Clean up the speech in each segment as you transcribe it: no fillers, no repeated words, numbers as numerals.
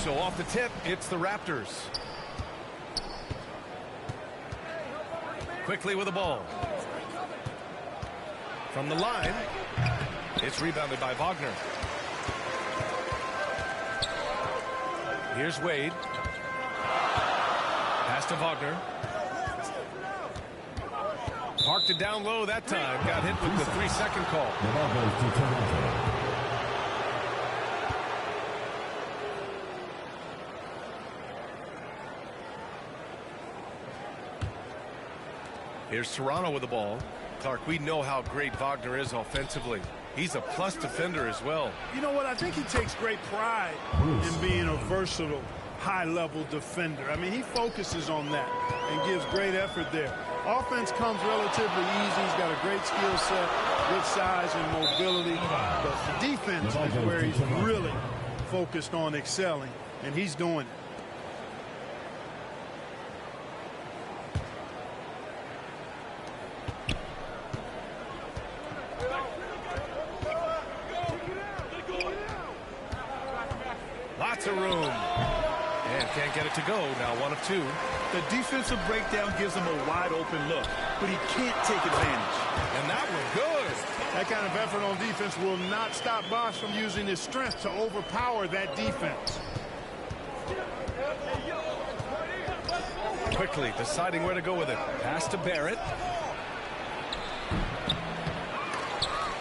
So off the tip, it's the Raptors. Quickly with the ball. From the line, it's rebounded by Wagner. Here's Wade. Pass to Wagner. Parked it down low that time. Got hit with the 3-second call. The ball goes to Toronto. Here's Toronto with the ball. Clark, we know how great Wagner is offensively. He's a plus defender as well. You know what? I think he takes great pride in being a versatile, high-level defender. I mean, he focuses on that and gives great effort there. Offense comes relatively easy. He's got a great skill set, good size and mobility. But the defense is where he's really focused on excelling, and he's doing it. Lots of room. And can't get it to go. Now 1 of 2. The defensive breakdown gives him a wide open look, but he can't take advantage. And that was good. That kind of effort on defense will not stop Bosch from using his strength to overpower that defense. Quickly deciding where to go with it. Pass to Barrett.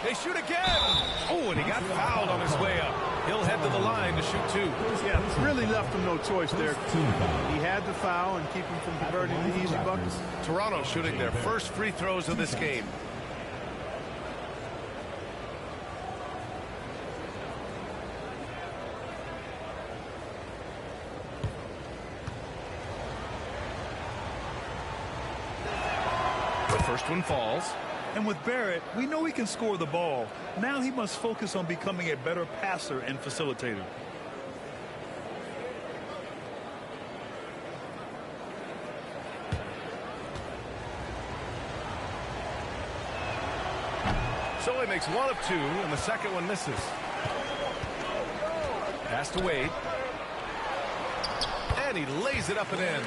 They shoot again. Oh, and he got fouled on his way up. He'll head to the line to shoot 2. Yeah, really left him no choice there. He had the foul and keep him from converting the easy buckets. Toronto shooting their first free throws of this game. The first one falls. And with Barrett, we know he can score the ball. Now he must focus on becoming a better passer and facilitator. So he makes 1 of 2, and the second one misses. Pass to Wade. And he lays it up and in.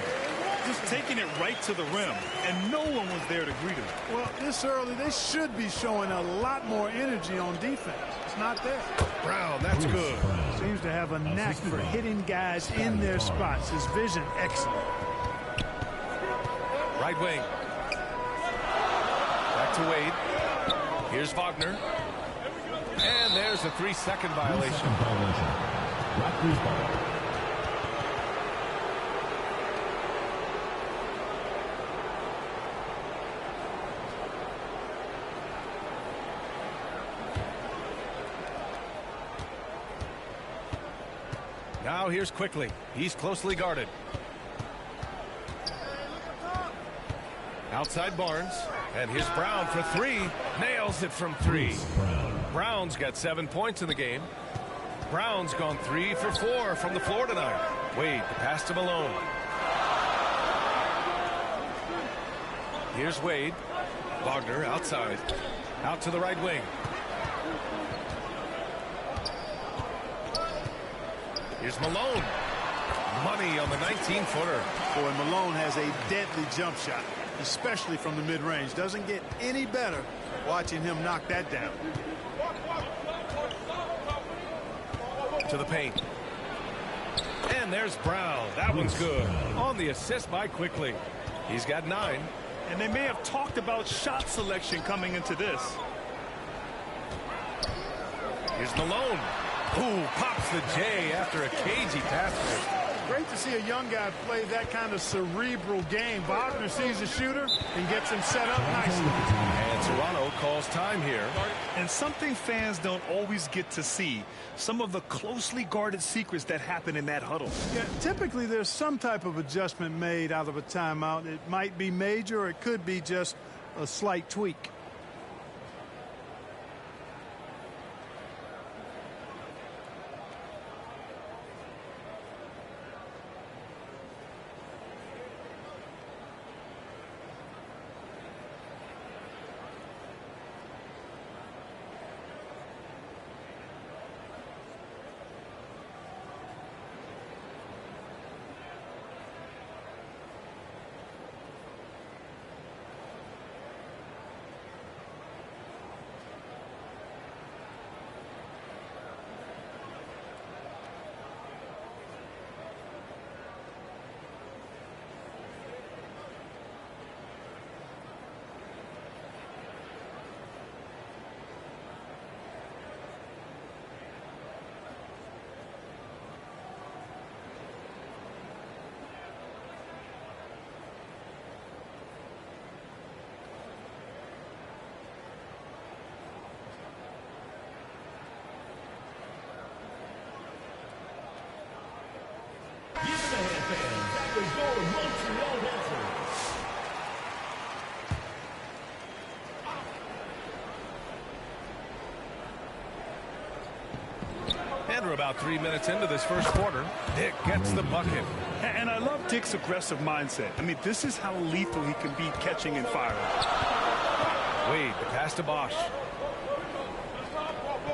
Just taking it right to the rim, and no one was there to greet him. Well, this early, they should be showing a lot more energy on defense. It's not there. Brown, that's good. Seems to have a knack for hitting guys in their spots. His vision, excellent. Right wing. Back to Wade. Here's Wagner. And there's a 3-second violation. Raptors ball. Now here's Quickly. He's closely guarded. Outside Barnes. And here's Brown for 3. Nails it from 3. Brown's got 7 points in the game. Brown's gone 3 for 4 from the floor tonight. Wade, the pass to Malone. Here's Wade. Wagner outside. Out to the right wing. Here's Malone. Money on the 19-footer. Boy, Malone has a deadly jump shot, especially from the mid-range. Doesn't get any better watching him knock that down. To the paint. And there's Brown. That one's good. On the assist by Quickly. He's got 9. And they may have talked about shot selection coming into this. Here's Malone. Ooh, pops the J after a cagey pass. Great to see a young guy play that kind of cerebral game. Wagner sees the shooter and gets him set up nicely. And Toronto calls time here. And something fans don't always get to see, some of the closely guarded secrets that happen in that huddle. Yeah, typically there's some type of adjustment made out of a timeout. It might be major or it could be just a slight tweak. And we're about 3 minutes into this first quarter. Dick gets the bucket. And I love Dick's aggressive mindset. I mean, this is how lethal he can be catching and firing. Wade, the pass to Bosch.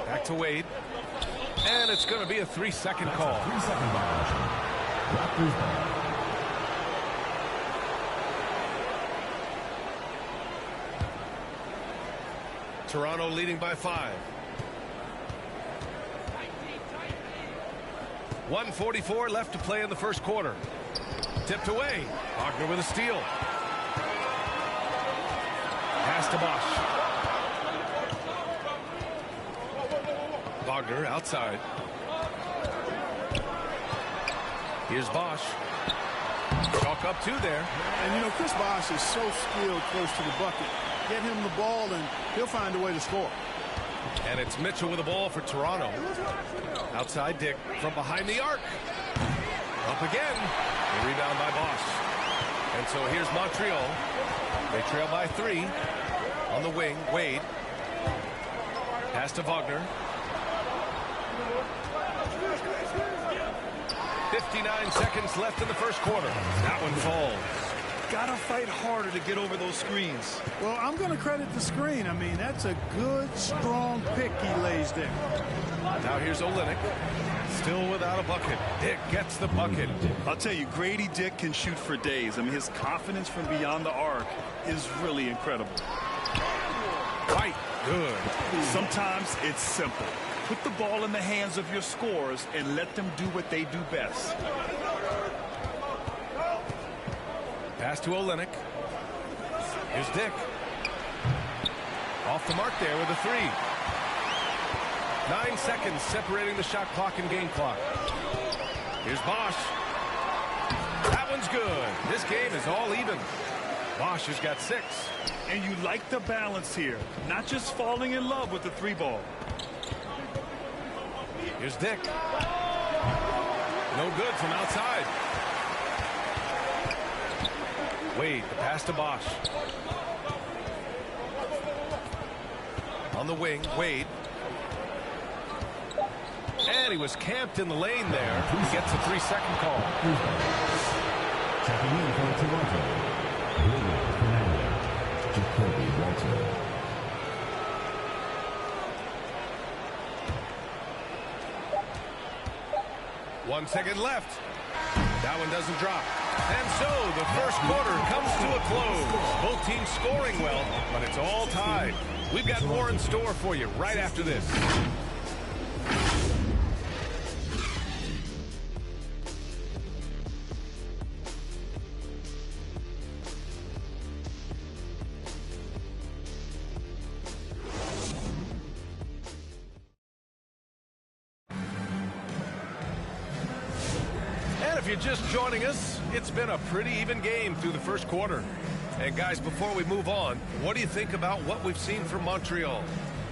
Back to Wade. And it's going to be a 3-second call. 3-second violation. Raptors ball. Toronto leading by 5. 1:44 left to play in the first quarter. Tipped away. Wagner with a steal. Pass to Bosch. Wagner outside. Here's Bosch. Chalk up 2 there. And, you know, Chris Bosch is so skilled close to the bucket. Get him the ball, and he'll find a way to score. And it's Mitchell with the ball for Toronto. Outside Dick from behind the arc. Up again. The rebound by Bosch. And so here's Montreal. They trail by 3. On the wing, Wade. Pass to Wagner. 59 seconds left in the first quarter. That one falls. Gotta fight harder to get over those screens. Well, I'm going to credit the screen. I mean, that's a good, strong pick he lays there. Now here's Olynyk. Still without a bucket. Dick gets the bucket. I'll tell you, Grady Dick can shoot for days. I mean, his confidence from beyond the arc is really incredible. White. Good. Sometimes it's simple. Put the ball in the hands of your scorers and let them do what they do best. Pass to Olynyk. Here's Dick. Off the mark there with a 3. 9 seconds separating the shot clock and game clock. Here's Bosch. That one's good. This game is all even. Bosch has got 6. And you like the balance here. Not just falling in love with the 3 ball. Here's Dick. No good from outside. Wade, the pass to Bosch. On the wing, Wade. And he was camped in the lane there. He gets a 3-second call. Checking in for Toronto. Jacoby Walter. 1 second left. That one doesn't drop. And so the first quarter comes to a close. Both teams scoring well, but it's all tied. We've got more in store for you right after this. If you're just joining us, it's been a pretty even game through the first quarter. And guys, before we move on, what do you think about what we've seen from Montreal?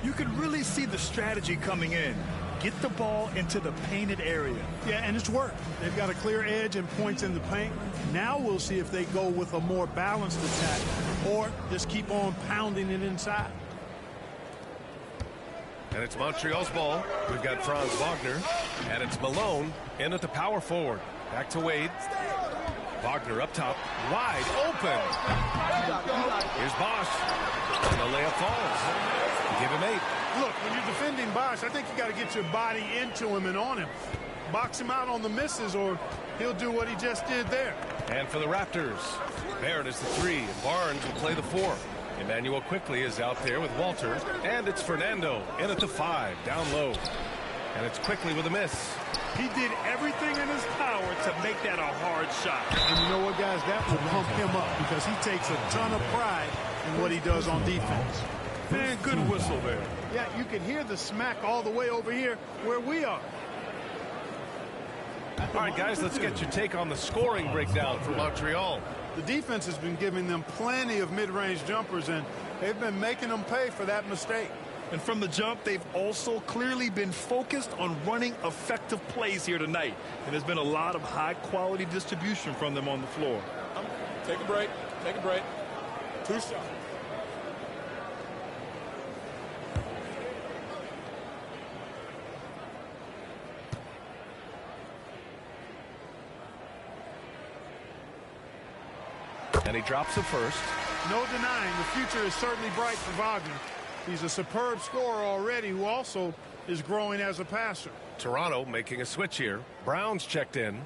You can really see the strategy coming in. Get the ball into the painted area. Yeah, and it's worked. They've got a clear edge and points in the paint. Now we'll see if they go with a more balanced attack or just keep on pounding it inside. And it's Montreal's ball. We've got Franz Wagner, and it's Malone in at the power forward. Back to Wade. Wagner up top, wide open. Here's Bosch, and the layup falls. Give him 8. Look, when you're defending Bosch, I think you got to get your body into him and on him. Box him out on the misses, or he'll do what he just did there. And for the Raptors, Barrett is the 3, and Barnes will play the 4. Emmanuel quickly is out there with Walter, and it's Fernando in at the 5, down low. And it's quickly with a miss. He did everything in his power to make that a hard shot. And you know what, guys? That will pump him up because he takes a ton of pride in what he does on defense. Man, good whistle there. Yeah, you can hear the smack all the way over here where we are. All right, guys, let's get your take on the scoring breakdown for Montreal. The defense has been giving them plenty of mid-range jumpers, and they've been making them pay for that mistake. And from the jump, they've also clearly been focused on running effective plays here tonight. And there's been a lot of high-quality distribution from them on the floor. Take a break. Take a break. 2 shots. And he drops the first. No denying the future is certainly bright for Wagner. He's a superb scorer already who also is growing as a passer. Toronto making a switch here. Brown's checked in.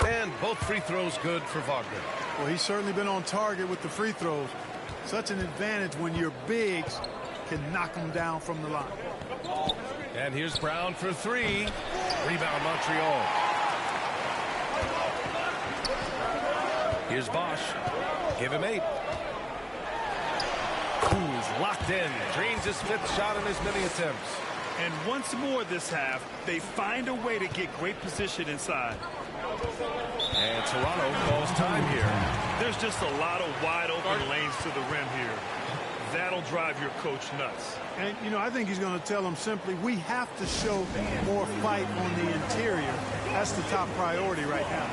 And both free throws good for Wagner. Well, he's certainly been on target with the free throws. Such an advantage when your bigs can knock them down from the line. And here's Brown for 3. Rebound Montreal. Here's Bosch. Give him 8. Who's locked in. Drains his 5th shot in as many attempts. And once more this half, they find a way to get great position inside. And Toronto calls time here. There's just a lot of wide open lanes to the rim here. That'll drive your coach nuts. And, you know, I think he's going to tell them simply, we have to show more fight on the interior. That's the top priority right now.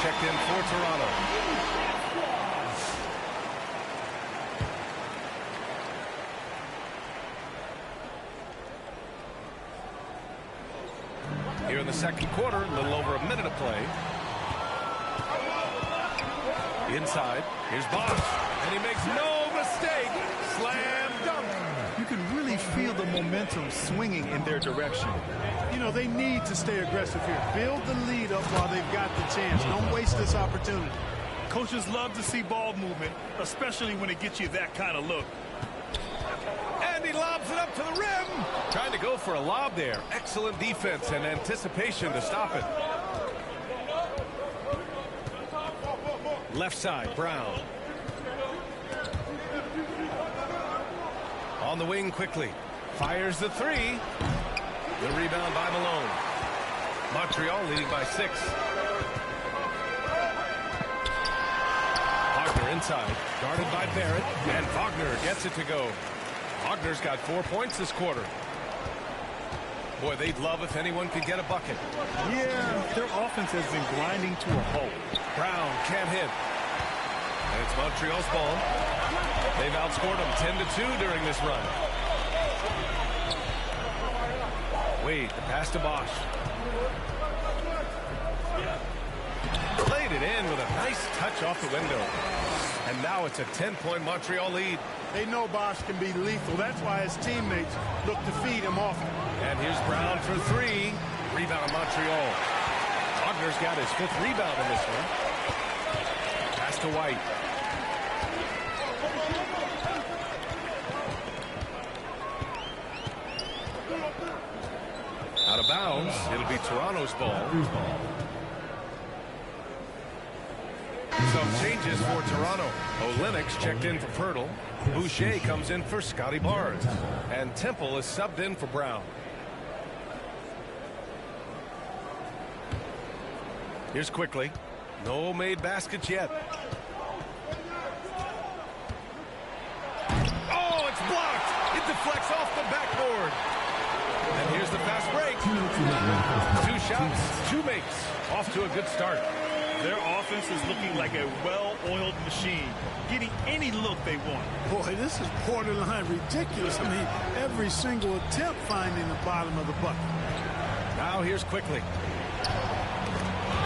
Checked in for Toronto. Here in the second quarter, a little over a minute of play. Inside, here's Bosch, and he makes no mistake. Slam dunk. You can really feel the momentum swinging in their direction. You know, they need to stay aggressive here. Build the lead up while they've got the chance. Don't waste this opportunity. Coaches love to see ball movement, especially when it gets you that kind of look. And he lobs it up to the rim. Trying to go for a lob there. Excellent defense and anticipation to stop it. Left side, Brown. On the wing quickly. Fires the 3. The rebound by Malone. Montreal leading by 6. Wagner inside. Guarded by Barrett. And Wagner gets it to go. Wagner's got 4 points this quarter. Boy, they'd love if anyone could get a bucket. Yeah, their offense has been grinding to a halt. Brown can't hit. And it's Montreal's ball. They've outscored them 10-2 during this run. Wade, the pass to Bosch. Played it in with a nice touch off the window. And now it's a 10-point Montreal lead. They know Bosch can be lethal. That's why his teammates look to feed him often. And here's Brown for 3. Rebound Montreal. Wagner's got his 5th rebound in this one. Pass to White. Out of bounds. It'll be Toronto's ball. Some changes for Toronto. Olenek's checked in for Pirtle. Boucher comes in for Scotty Barnes. And Temple is subbed in for Brown. Here's quickly. No made baskets yet. Oh, it's blocked. It deflects off the backboard. And here's the fast break. 2 shots, 2 makes. Off to a good start. Their offense is looking like a well-oiled machine, getting any look they want. Boy, this is borderline ridiculous. I mean, every single attempt finding the bottom of the bucket. Now here's quickly.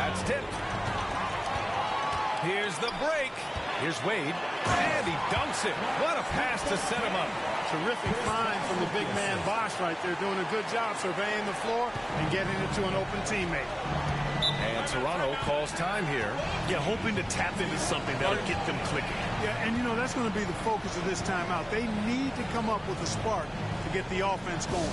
That's tipped. Here's the break. Here's Wade. And he dunks it. What a pass to set him up. Terrific find from the big man Bosch right there, doing a good job surveying the floor and getting it to an open teammate. And Toronto calls time here. Yeah, hoping to tap into something that'll get them clicking. Yeah, and you know, that's going to be the focus of this timeout. They need to come up with a spark to get the offense going.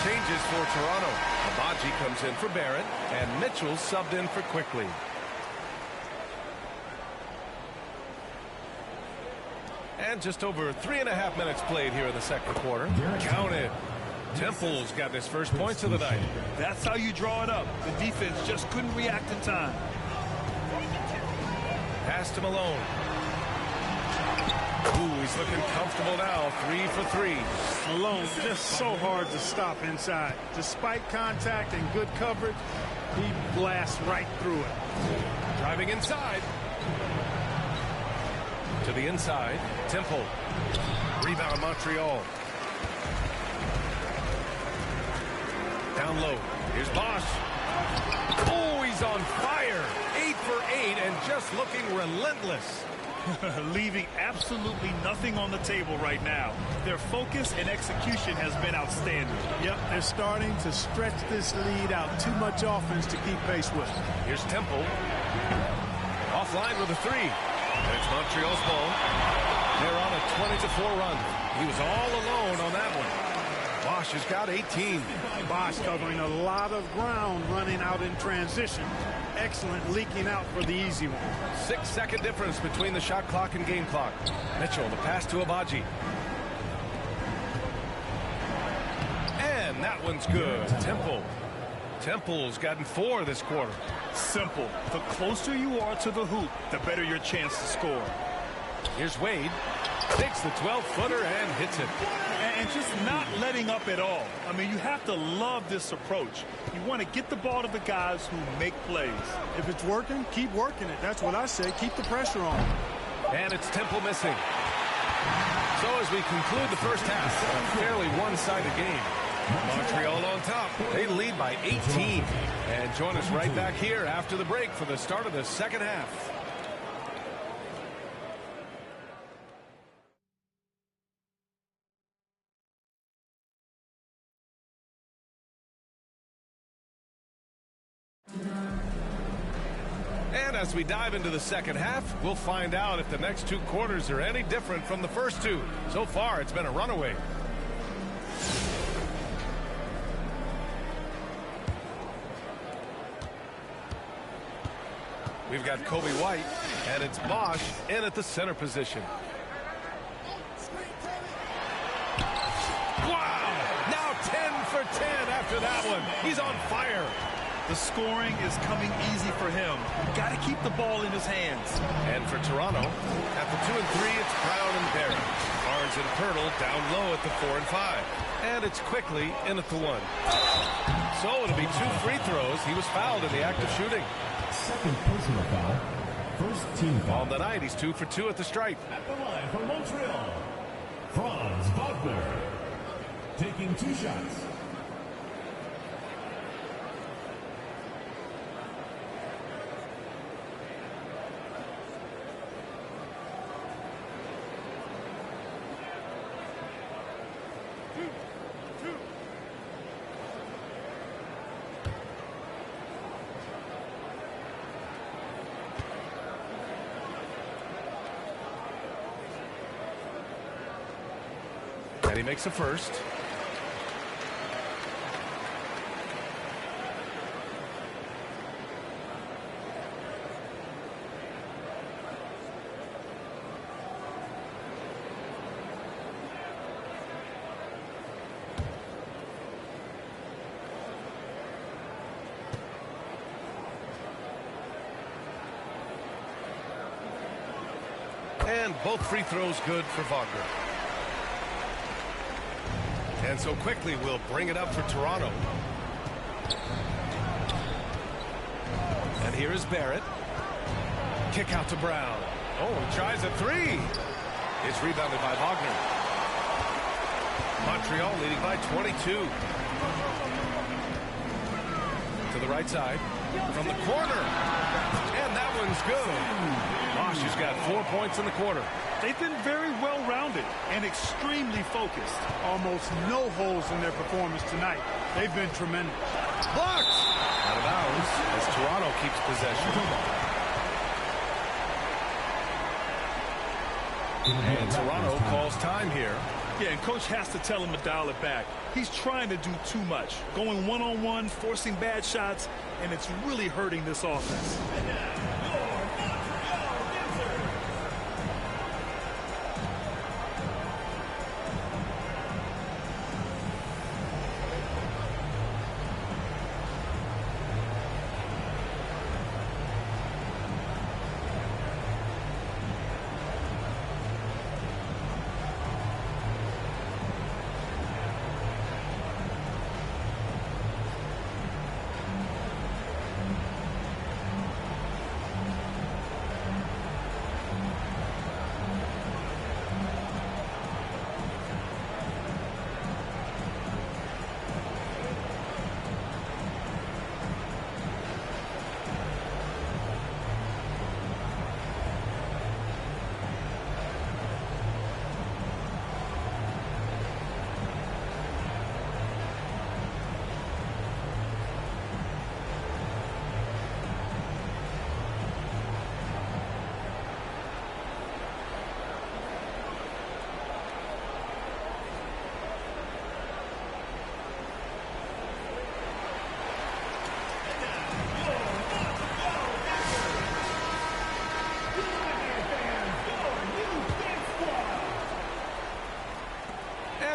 Changes for Toronto. Abaji comes in for Barrett, and Mitchell subbed in for Quickly. And just over 3.5 minutes played here in the second quarter. Counted. Temple's got his first points of the night. That's how you draw it up. The defense just couldn't react in time. Pass to Malone. Ooh, he's looking comfortable now. 3 for 3. Malone just so hard to stop inside. Despite contact and good coverage, he blasts right through it. Driving inside. To the inside. Temple. Rebound Montreal. Down low. Here's Bosch. Oh, he's on fire. 8 for 8 and just looking relentless. Leaving absolutely nothing on the table right now. Their focus and execution has been outstanding. Yep, they're starting to stretch this lead out. Too much offense to keep pace with. Here's Temple. Offline with a 3. And it's Montreal's ball. They're on a 20-4 run. He was all alone on that one. Bosch has got 18. Bosch covering a lot of ground running out in transition. Excellent leaking out for the easy one. 6-second difference between the shot clock and game clock. Mitchell, the pass to Abaji. And that one's good. Temple's gotten 4 this quarter. Simple. The closer you are to the hoop, the better your chance to score. Here's Wade. Takes the 12-footer and hits it. And just not letting up at all. I mean, you have to love this approach. You want to get the ball to the guys who make plays. If it's working, keep working it. That's what I say. Keep the pressure on. And it's Temple missing. So as we conclude the first half, a fairly one-sided game. Montreal on top. They lead by 18. And join us right back here after the break for the start of the second half. And as we dive into the second half, we'll find out if the next 2 quarters are any different from the first 2. So far, it's been a runaway. We've got Kobe White, and it's Bosch in at the center position. Wow! Now 10 for 10 after that one. He's on fire. The scoring is coming easy for him. Got to keep the ball in his hands. And for Toronto, at the 2 and 3, it's Brown and Barrett. Barnes and Pirtle down low at the 4 and 5. And it's quickly in at the 1. So it'll be 2 free throws. He was fouled in the act of shooting. Second personal foul. First team foul. On the night, he's 2 for 2 at the stripe. At the line for Montreal, Franz Wagner. Taking 2 shots. And he makes a first. And both free throws good for Wagner. And so quickly we'll bring it up for Toronto. And here is Barrett. Kick out to Brown. Oh, he tries a 3. It's rebounded by Wagner. Montreal leading by 22. To the right side. From the corner. And that one's good. Bosch has got 4 points in the quarter. They've been very well-rounded and extremely focused. Almost no holes in their performance tonight. They've been tremendous. Blocked! Out of bounds as Toronto keeps possession. And Toronto calls time here. Yeah, and coach has to tell him to dial it back. He's trying to do too much. Going one-on-one, forcing bad shots, and it's really hurting this offense.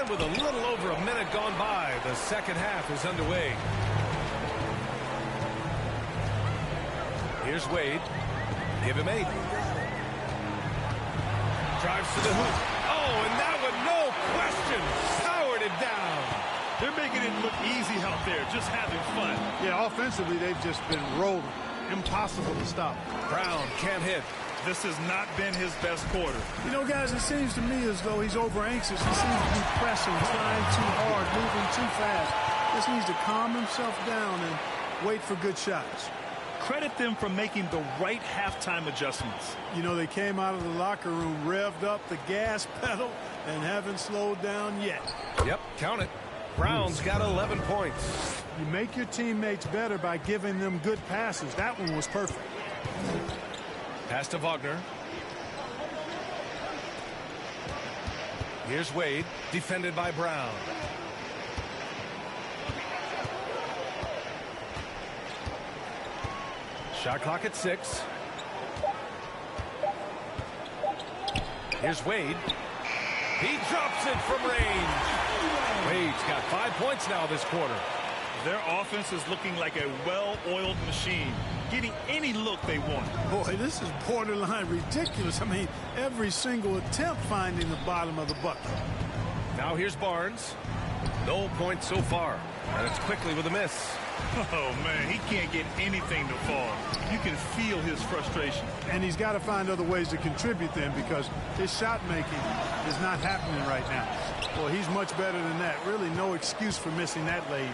With a little over a minute gone by, the second half is underway. Here's Wade. Give him 8. Drives to the hoop. Oh, and that one, no question, powered it down. They're making it look easy out there, just having fun. Yeah, offensively, they've just been rolling. Impossible to stop. Brown can't hit. This has not been his best quarter. You know, guys, it seems to me as though he's over-anxious. He seems to be pressing, trying too hard, moving too fast. Just needs to calm himself down and wait for good shots. Credit them for making the right halftime adjustments. You know, they came out of the locker room, revved up the gas pedal, and haven't slowed down yet. Yep, count it. Brown's got 11 points. You make your teammates better by giving them good passes. That one was perfect. Pass to Wagner. Here's Wade, defended by Brown. Shot clock at 6. Here's Wade. He drops it from range. Wade's got 5 points now this quarter. Their offense is looking like a well-oiled machine, getting any look they want. Boy, this is borderline ridiculous. I mean, every single attempt finding the bottom of the bucket. Now here's Barnes. No points so far. And it's quickly with a miss. Oh, man, he can't get anything to fall. You can feel his frustration. And he's got to find other ways to contribute then, because his shot making is not happening right now. Well, he's much better than that. Really no excuse for missing that lay.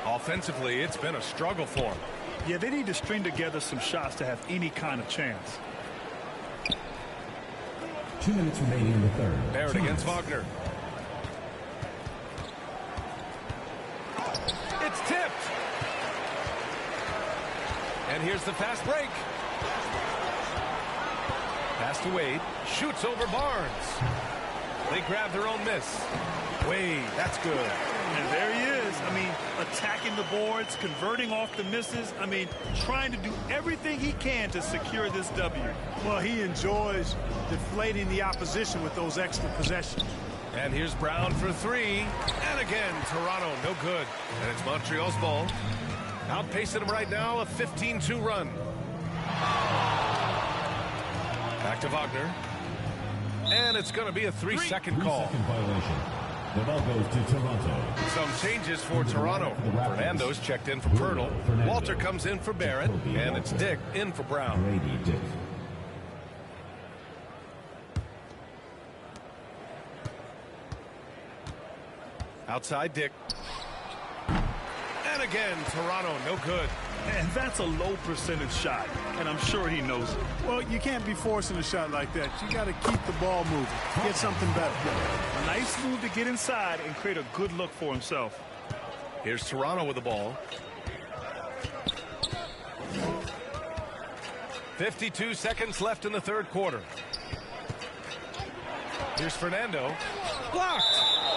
Offensively, it's been a struggle for him. Yeah, they need to string together some shots to have any kind of chance. 2 minutes remaining in the third. Barrett against Wagner. It's tipped. And here's the fast break. Pass to Wade. Shoots over Barnes. They grab their own miss. Wade, that's good. And there he is. I mean, attacking the boards, converting off the misses. I mean, trying to do everything he can to secure this W. Well, he enjoys deflating the opposition with those extra possessions. And here's Brown for three. And again, Toronto, no good. And it's Montreal's ball. Outpacing them right now, a 15-2 run. Back to Wagner. And it's going to be a three-second call. 3-second violation. The ball goes to Toronto. Some changes for Toronto. Fernando's checked in for Pirtle. Walter comes in for Barrett. And it's Dick in for Brown. Brady Dick. Outside Dick. And again, Toronto, no good. And that's a low percentage shot, and I'm sure he knows it. Well, you can't be forcing a shot like that. You got to keep the ball moving. Get something better. A nice move to get inside and create a good look for himself. Here's Toronto with the ball. 52 seconds left in the third quarter. Here's Fernando. Blocked.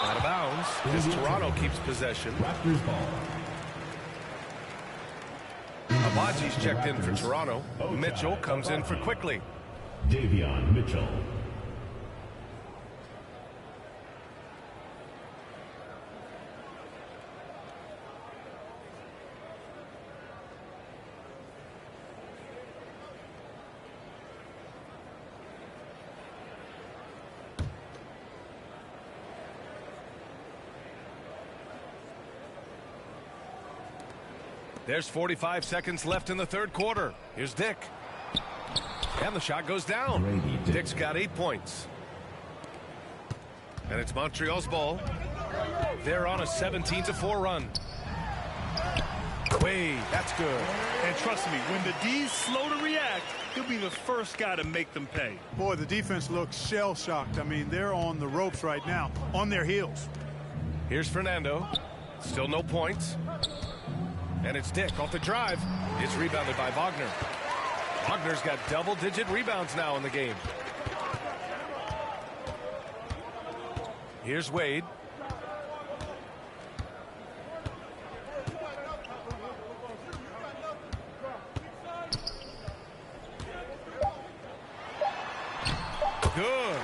Out of bounds. As Toronto keeps possession. Raptors ball. Abaji's checked in for Toronto. Mitchell comes in for Quickly. Davion Mitchell. There's 45 seconds left in the third quarter. Here's Dick. And the shot goes down. Dick's got 8 points. And it's Montreal's ball. They're on a 17-4 run. Wade, that's good. And trust me, when the D's slow to react, he'll be the first guy to make them pay. Boy, the defense looks shell-shocked. I mean, they're on the ropes right now, on their heels. Here's Fernando. Still no points. And it's Dick off the drive. It's rebounded by Wagner. Wagner's got double-digit rebounds now in the game. Here's Wade. Good.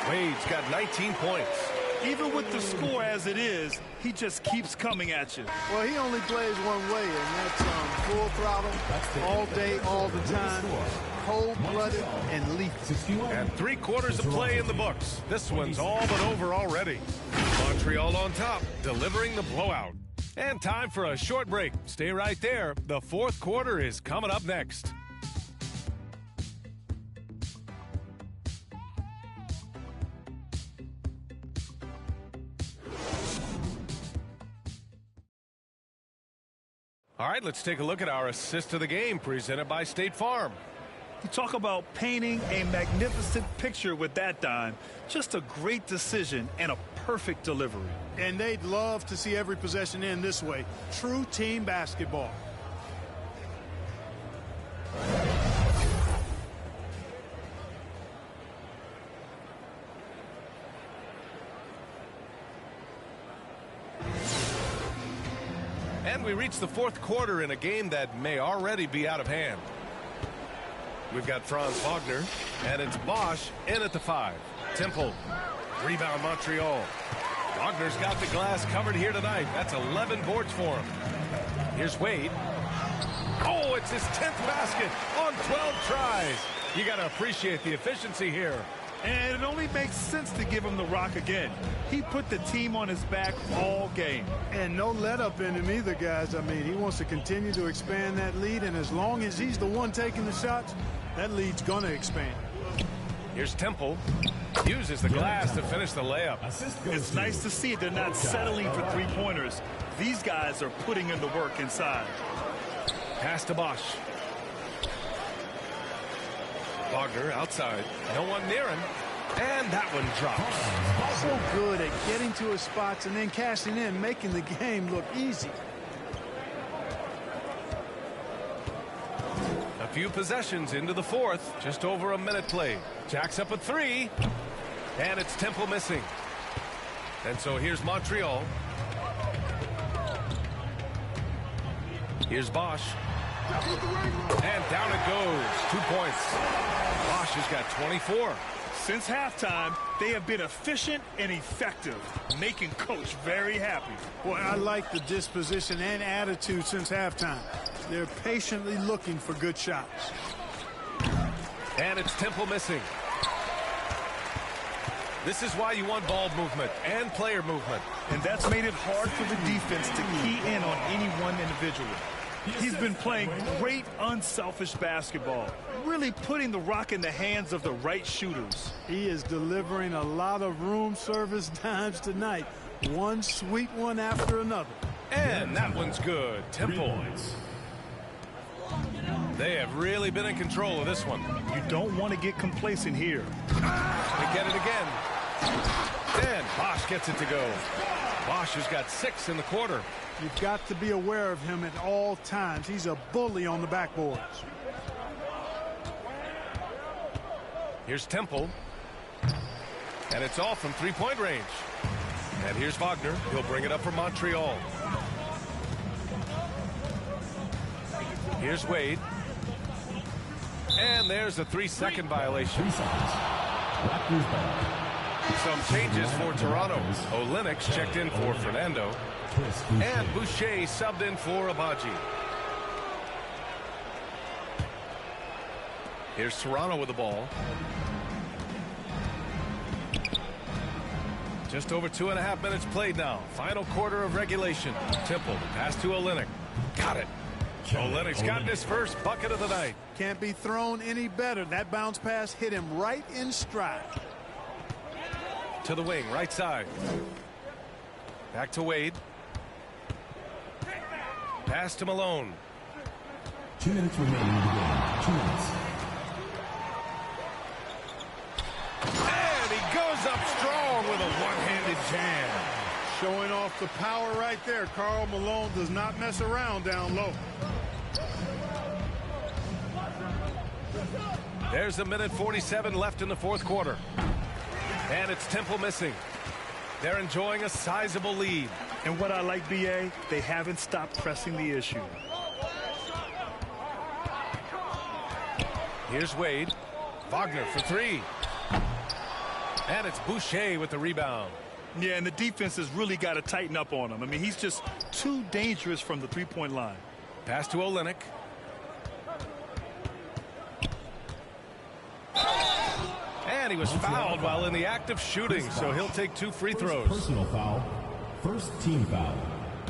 Wade's got 19 points. Even with the score as it is, he just keeps coming at you. Well, he only plays one way, and that's full throttle, all day, all the time, cold-blooded and lethal. And 3 quarters of play in the books. This one's all but over already. Montreal on top, delivering the blowout. And time for a short break. Stay right there. The fourth quarter is coming up next. All right, let's take a look at our assist of the game presented by State Farm. You talk about painting a magnificent picture with that dime. Just a great decision and a perfect delivery. And they'd love to see every possession end this way. True team basketball. And we reach the fourth quarter in a game that may already be out of hand. We've got Franz Wagner, and it's Bosch in at the 5. Temple, rebound Montreal. Wagner's got the glass covered here tonight. That's 11 boards for him. Here's Wade. Oh, it's his 10th basket on 12 tries. You got to appreciate the efficiency here. And it only makes sense to give him the rock again. He put the team on his back all game. And no let up in him either, guys. I mean, he wants to continue to expand that lead, and as long as he's the one taking the shots, that lead's going to expand. Here's Temple. Uses the glass to finish the layup. It's nice to see they're not settling for three-pointers. These guys are putting in the work inside. Pass to Bosch. Wagner outside. No one near him. And that one drops. So good at getting to his spots and then cashing in, making the game look easy. A few possessions into the fourth. Just over a minute played. Jacks up a three. And it's Temple missing. And so here's Montreal. Here's Bosch. And down it goes. 2 points. Bosch has got 24. Since halftime, they have been efficient and effective, making Coach very happy. Boy, I like the disposition and attitude since halftime. They're patiently looking for good shots. And it's Temple missing. This is why you want ball movement and player movement. And that's made it hard for the defense to key in on any one individual. He's been playing great, unselfish basketball, really putting the rock in the hands of the right shooters. He is delivering a lot of room service dimes tonight. One sweet one after another. And that one's good. Temple. They have really been in control of this one. You don't want to get complacent here. They get it again. Then Bosch gets it to go. Bosch has got 6 in the quarter. You've got to be aware of him at all times. He's a bully on the backboards. Here's Temple. And it's all from three-point range. And here's Wagner. He'll bring it up for Montreal. Here's Wade. And there's a 3-second violation. 3 seconds. Raptors ball. Some changes for Toronto. Olenek's checked in for Fernando. And Boucher subbed in for Abaji. Here's Toronto with the ball. Just over 2.5 minutes played now. Final quarter of regulation. Temple, pass to Olenek. Got it. Olenek's gotten his first bucket of the night. Can't be thrown any better. That bounce pass hit him right in stride. To the wing, right side. Back to Wade. Pass to Malone. 2 minutes remaining in the game. 2 minutes. And he goes up strong with a one-handed jam. Showing off the power right there. Karl Malone does not mess around down low. There's 1:47 left in the fourth quarter. And it's Temple missing. They're enjoying a sizable lead. And what I like, B.A., they haven't stopped pressing the issue. Here's Wade. Wagner for 3. And it's Boucher with the rebound. Yeah, and the defense has really got to tighten up on him. I mean, he's just too dangerous from the three-point line. Pass to Olenek. And he was fouled while in the act of shooting, so he'll take 2 free throws. Personal foul. First team foul.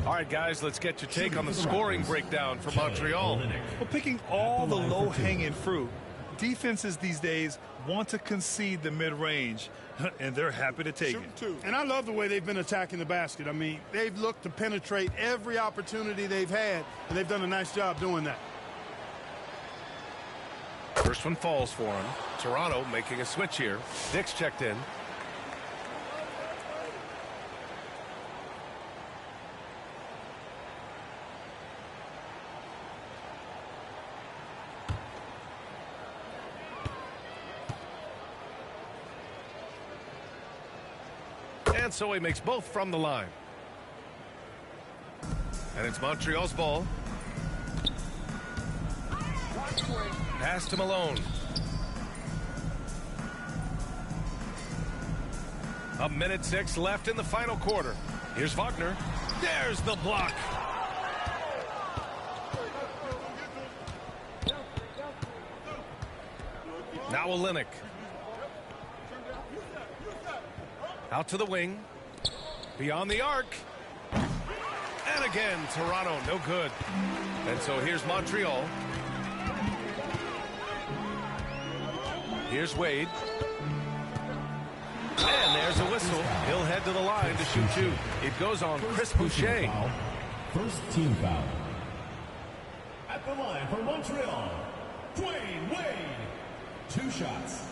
All right, guys, let's get your take on the scoring breakdown for Montreal. Well, picking all the low-hanging fruit, defenses these days want to concede the mid-range, and they're happy to take it. And I love the way they've been attacking the basket. I mean, they've looked to penetrate every opportunity they've had, and they've done a nice job doing that. First one falls for him. Toronto making a switch here. Dick's checked in. And so he makes both from the line. And it's Montreal's ball. Pass to Malone. 1:06 left in the final quarter. Here's Wagner. There's the block. Now Olenek. Out to the wing. Beyond the arc. And again, Toronto, no good. And so here's Montreal. Here's Wade. And there's a whistle. He'll head to the line to shoot two. It goes on Chris Boucher. First team foul. At the line for Montreal, Dwayne Wade. 2 shots.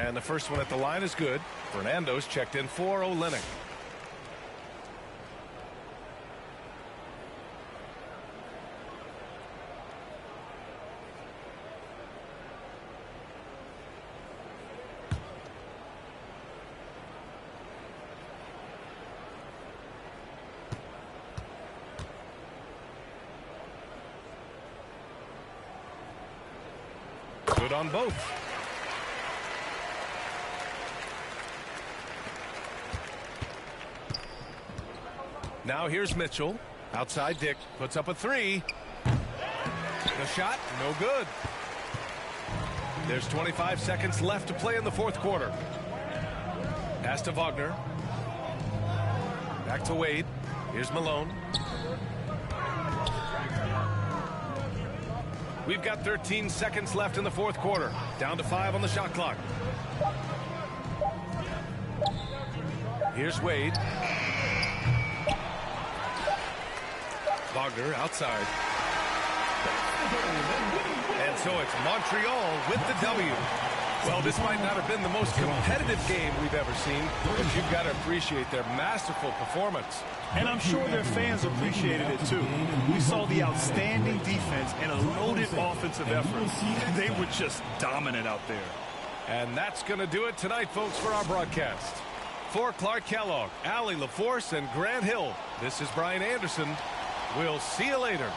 And the first one at the line is good. Fernando's checked in for Olenek. Good on both. Now here's Mitchell. Outside Dick puts up a 3. The shot, no good. There's 25 seconds left to play in the fourth quarter. Pass to Wagner. Back to Wade. Here's Malone. We've got 13 seconds left in the fourth quarter. Down to 5 on the shot clock. Here's Wade. Wagner outside. And so it's Montreal with the W. Well, this might not have been the most competitive game we've ever seen, but you've got to appreciate their masterful performance. And I'm sure their fans appreciated it too. We saw the outstanding defense and a loaded offensive effort. They were just dominant out there. And that's going to do it tonight, folks, for our broadcast. For Clark Kellogg, Allie LaForce, and Grant Hill, this is Brian Anderson. We'll see you later.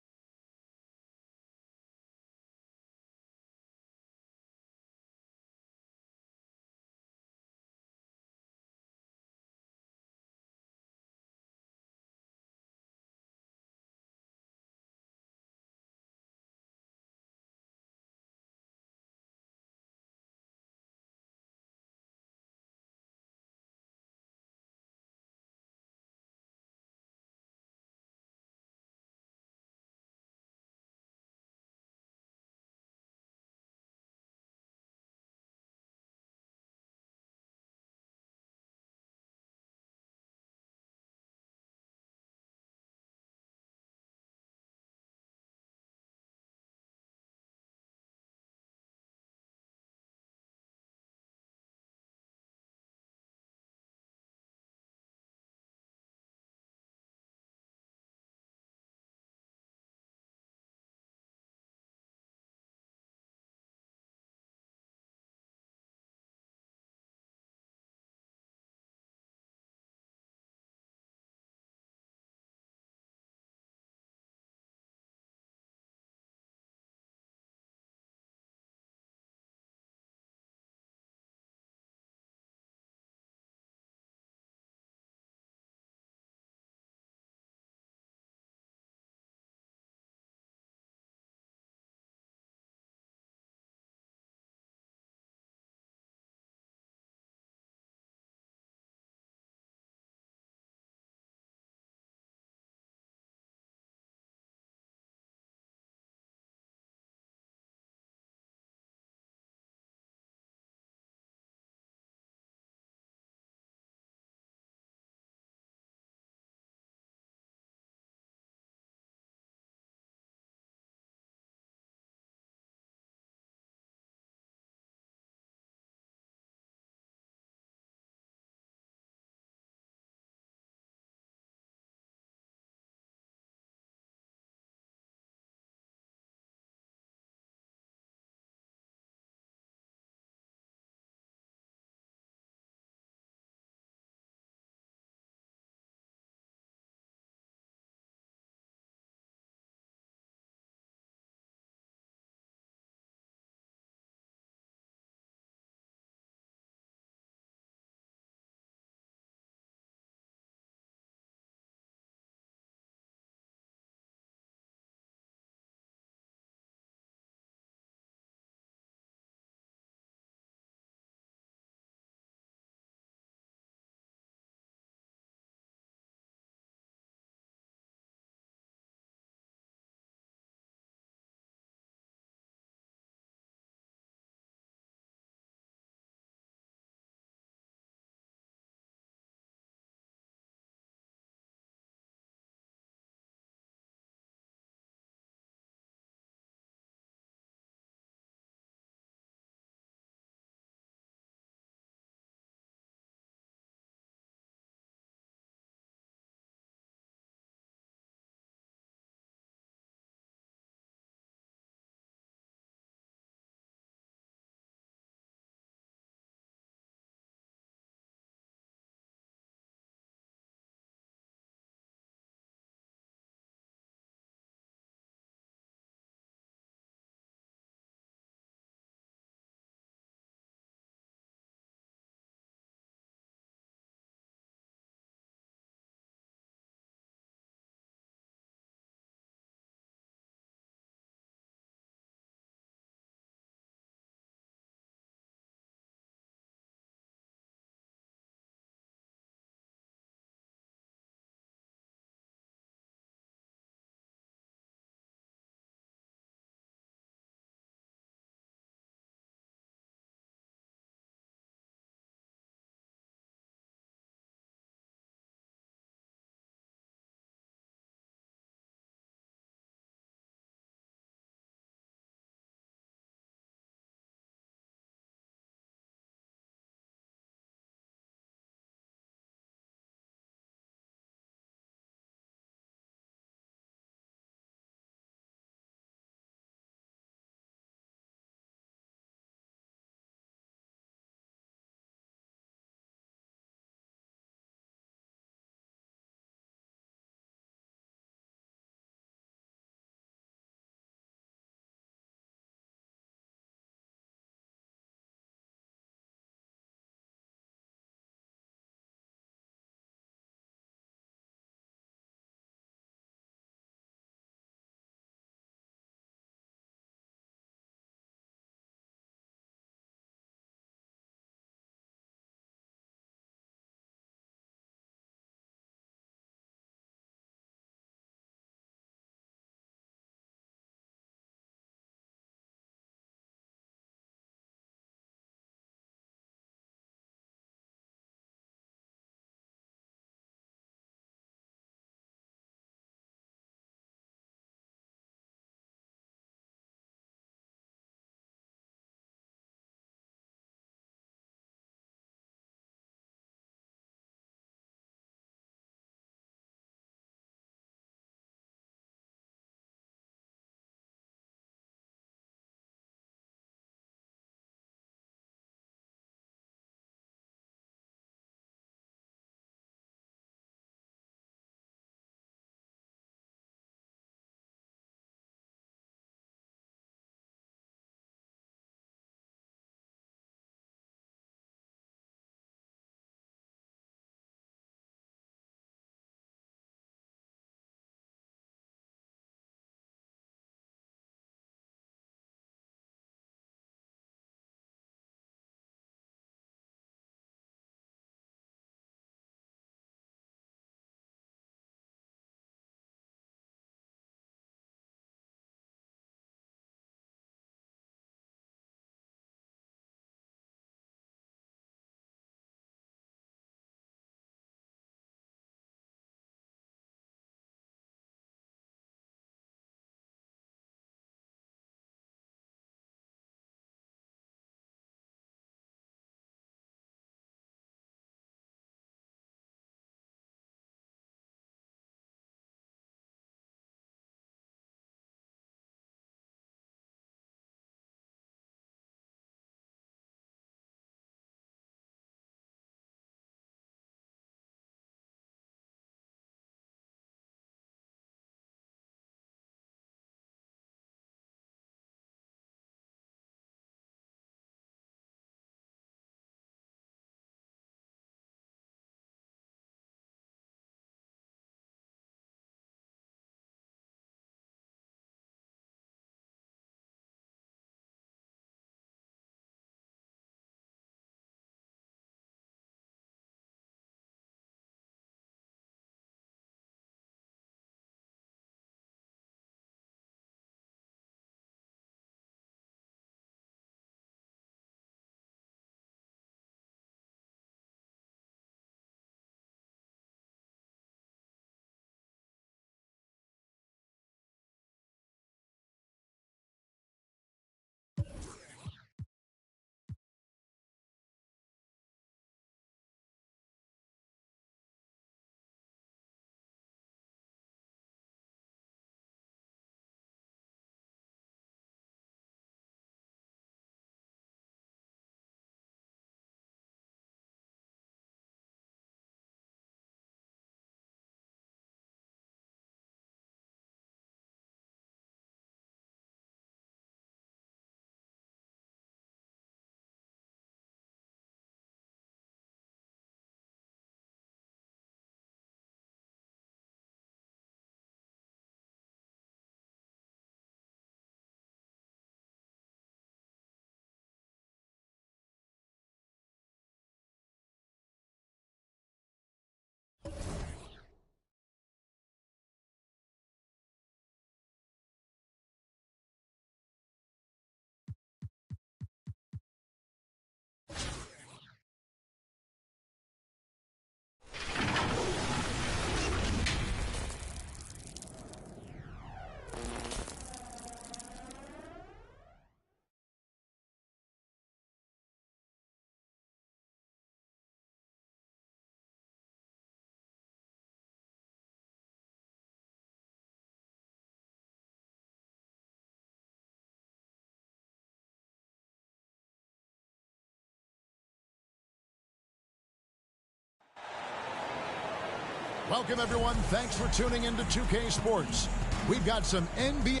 Welcome, everyone. Thanks for tuning into 2K Sports. We've got some NBA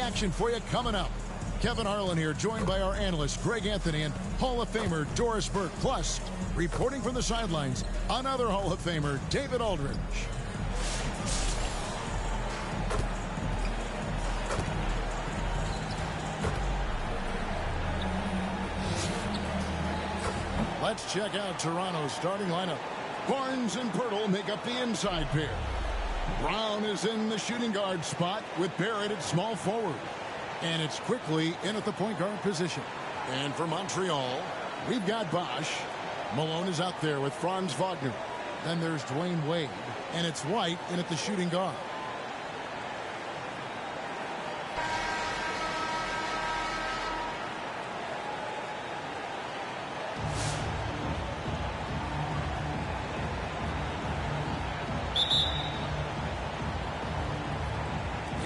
action for you coming up. Kevin Harlan here, joined by our analyst, Greg Anthony, and Hall of Famer Doris Burke. Plus, reporting from the sidelines, another Hall of Famer, David Aldridge. Let's check out Toronto's starting lineup. Barnes and Pirtle make up the inside pair. Brown is in the shooting guard spot with Barrett at small forward. And it's quickly in at the point guard position. And for Montreal, we've got Bosch. Malone is out there with Franz Wagner. Then there's Dwayne Wade. And it's White in at the shooting guard.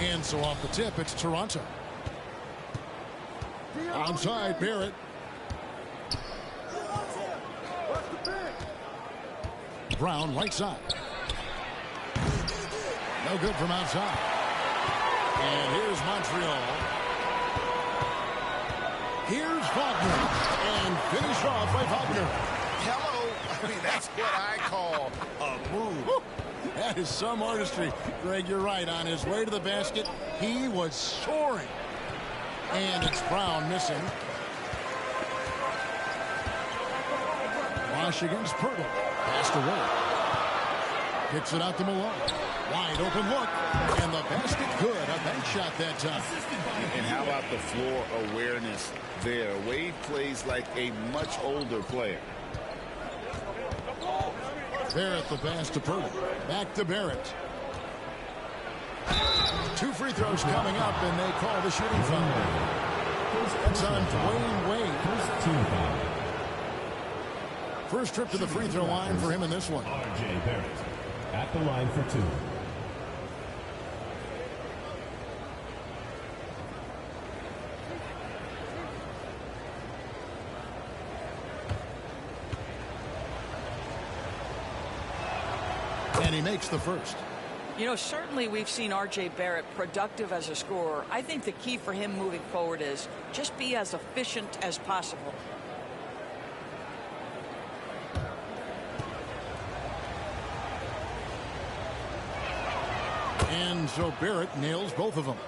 And so off the tip, it's Toronto. Onside, Barrett. Brown, right side. No good from outside. And here's Montreal. Here's Wagner. And finished off by Wagner. Hello. I mean, that's what I call a move. Woo. That is some artistry. Greg, you're right. On his way to the basket, he was soaring. And it's Brown missing. Bosch against Pirtle. Passed away. Kicks it out to Malone. Wide open look. And the basket good. A bank shot that time. And how about the floor awareness there? Wade plays like a much older player. Barrett the pass to Pirtle. Back to Barrett. 2 free throws coming up, and they call the shooting foul. That's on Dwayne Wade. First trip to the free throw line for him in this one. R.J. Barrett at the line for 2. And he makes the first. You know, certainly we've seen R.J. Barrett productive as a scorer. I think the key for him moving forward is just be as efficient as possible. And so Barrett nails both of them.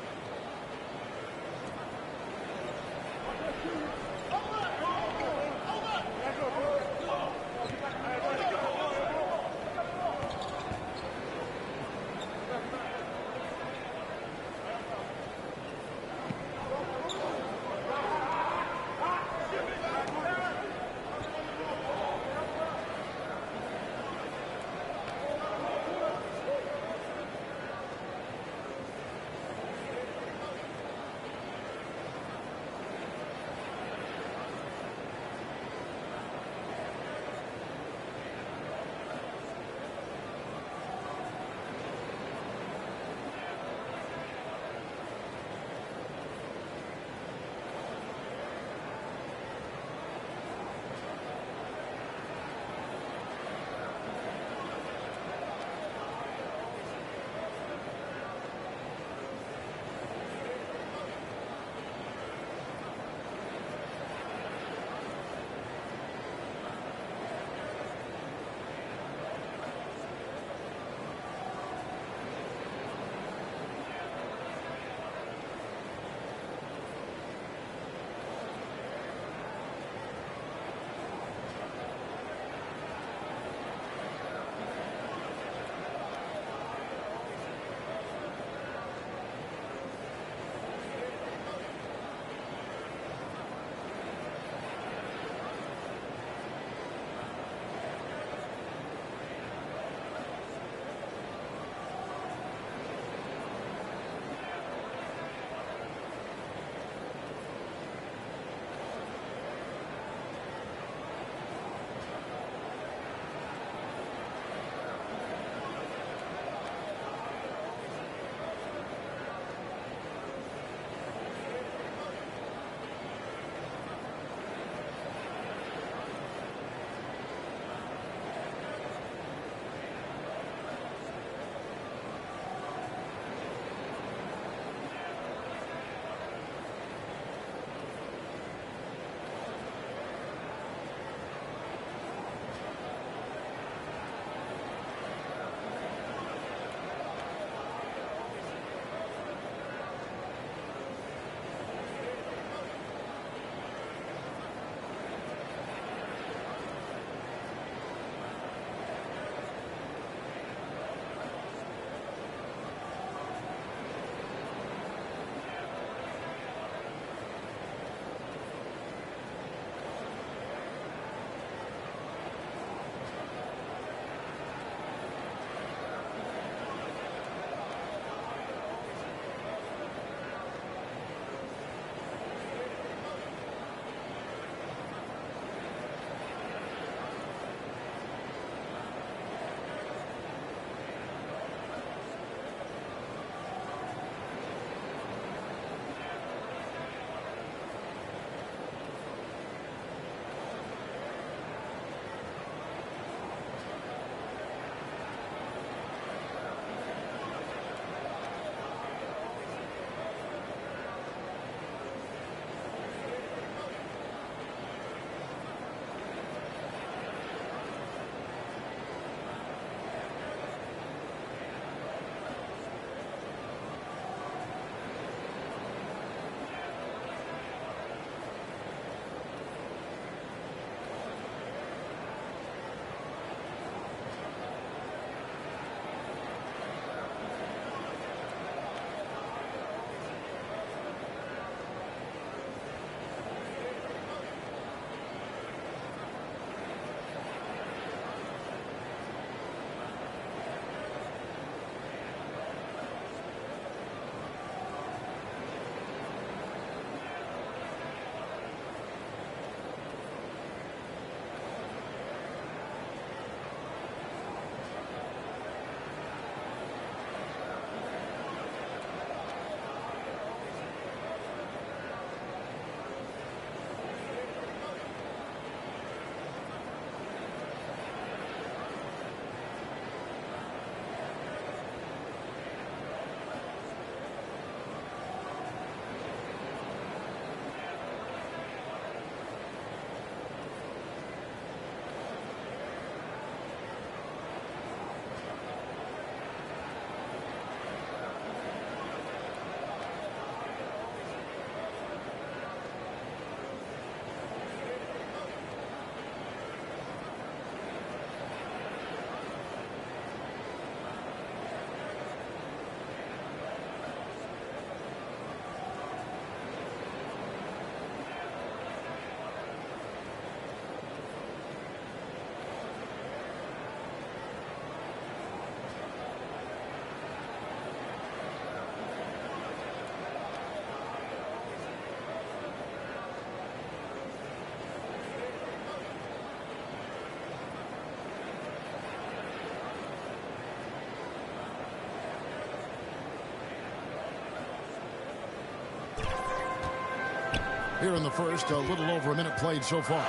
Here in the first, a little over a minute played so far.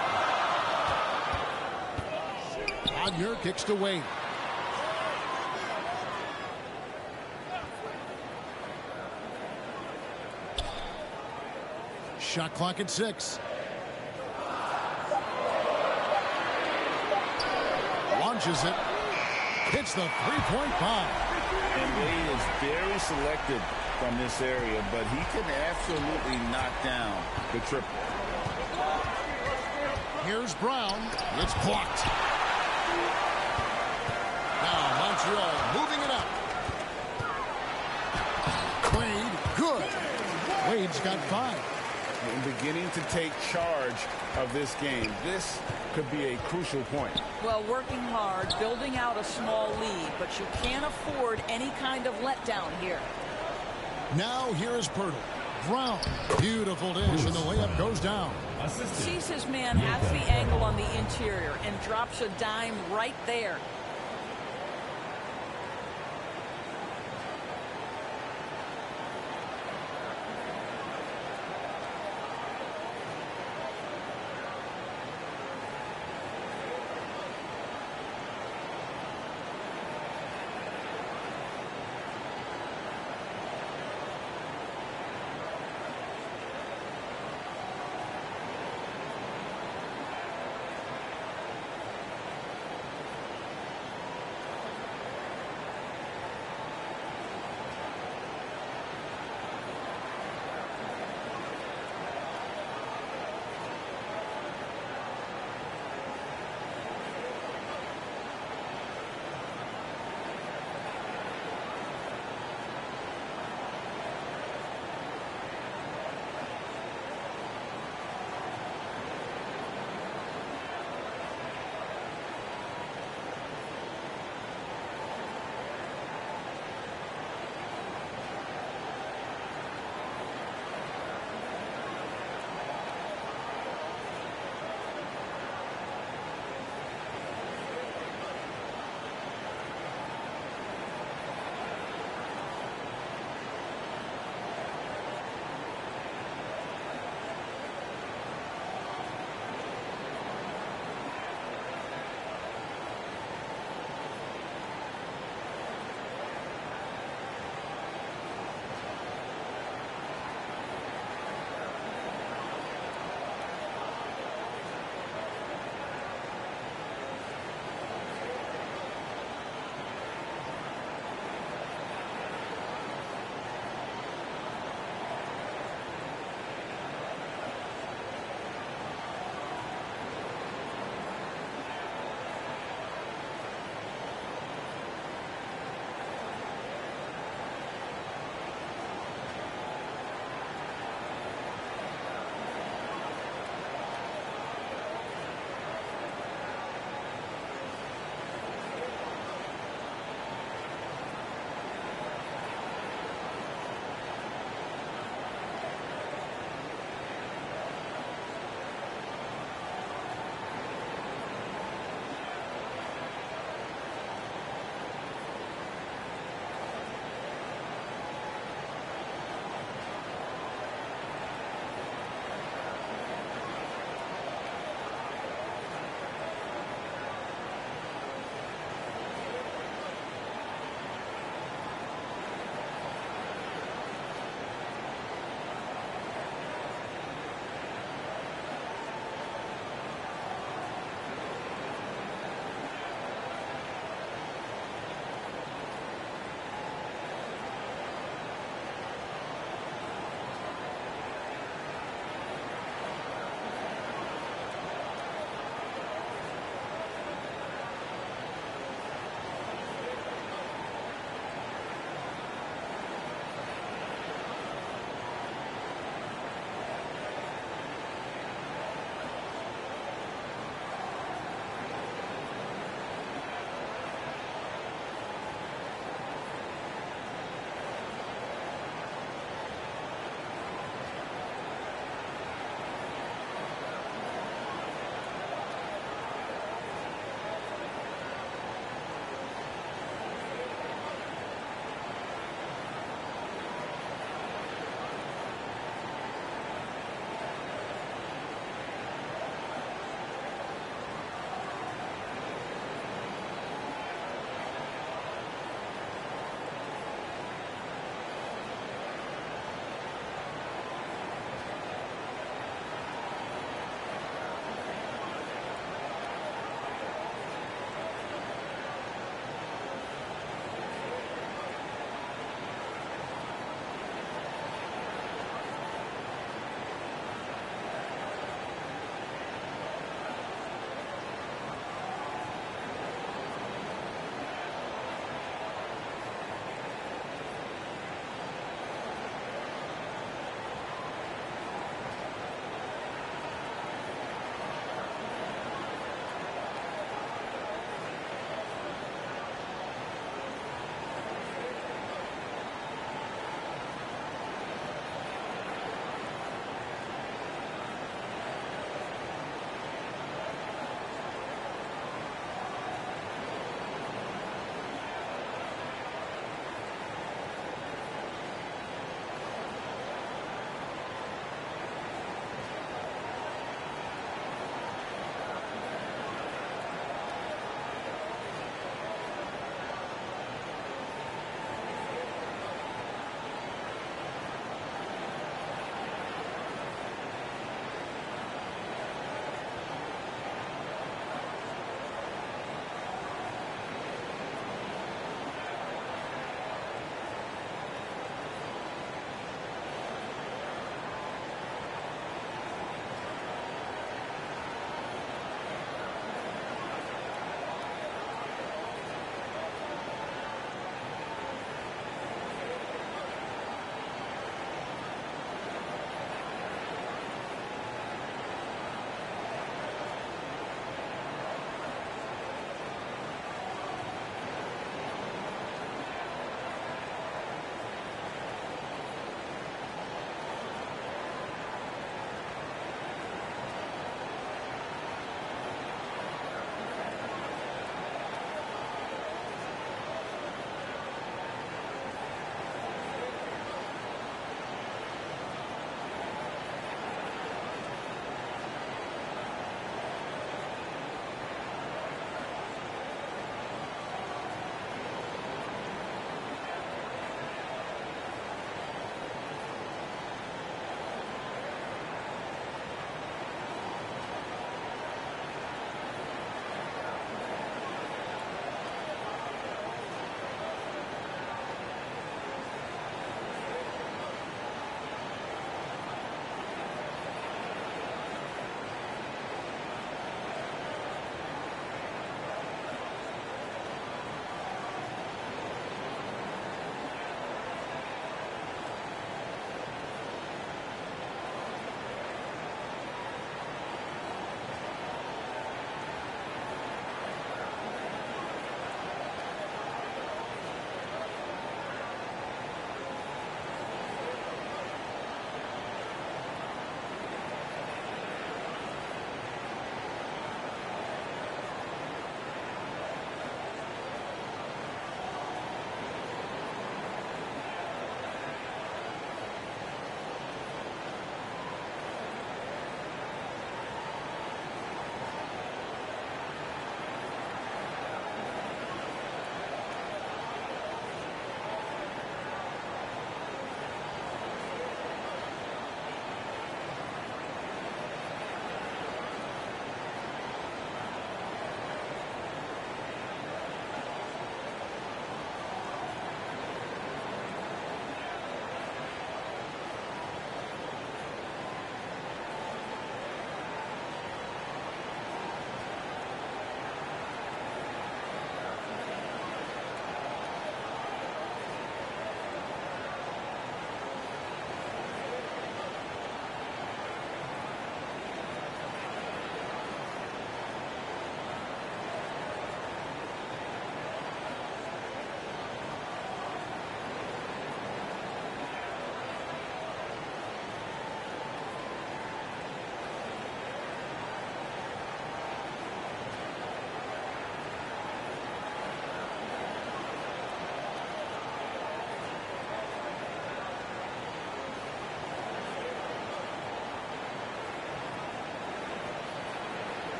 Odger kicks to Wade. Shot clock at 6. Launches it. Hits the three-point bomb. And Wade is very selective from this area, but he can absolutely knock down the triple. Here's Brown. It's blocked. Now Montreal moving it up. Wade, good. Wade's got 5. And beginning to take charge of this game. This could be a crucial point. Well, working hard, building out a small lead, but you can't afford any kind of letdown here. Now here is Pirtle. Brown. Beautiful dish, and the layup goes down. Sees his man at the angle on the interior and drops a dime right there.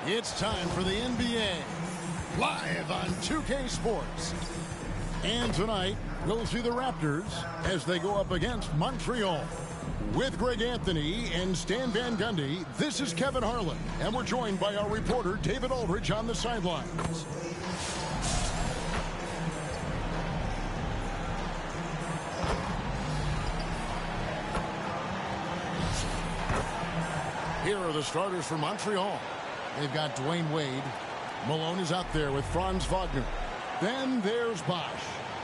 It's time for the NBA, live on 2K Sports. And tonight, we'll see the Raptors as they go up against Montreal. With Greg Anthony and Stan Van Gundy, this is Kevin Harlan, and we're joined by our reporter David Aldridge on the sidelines. Here are the starters for Montreal. They've got Dwayne Wade. Malone is out there with Franz Wagner. Then there's Bosch.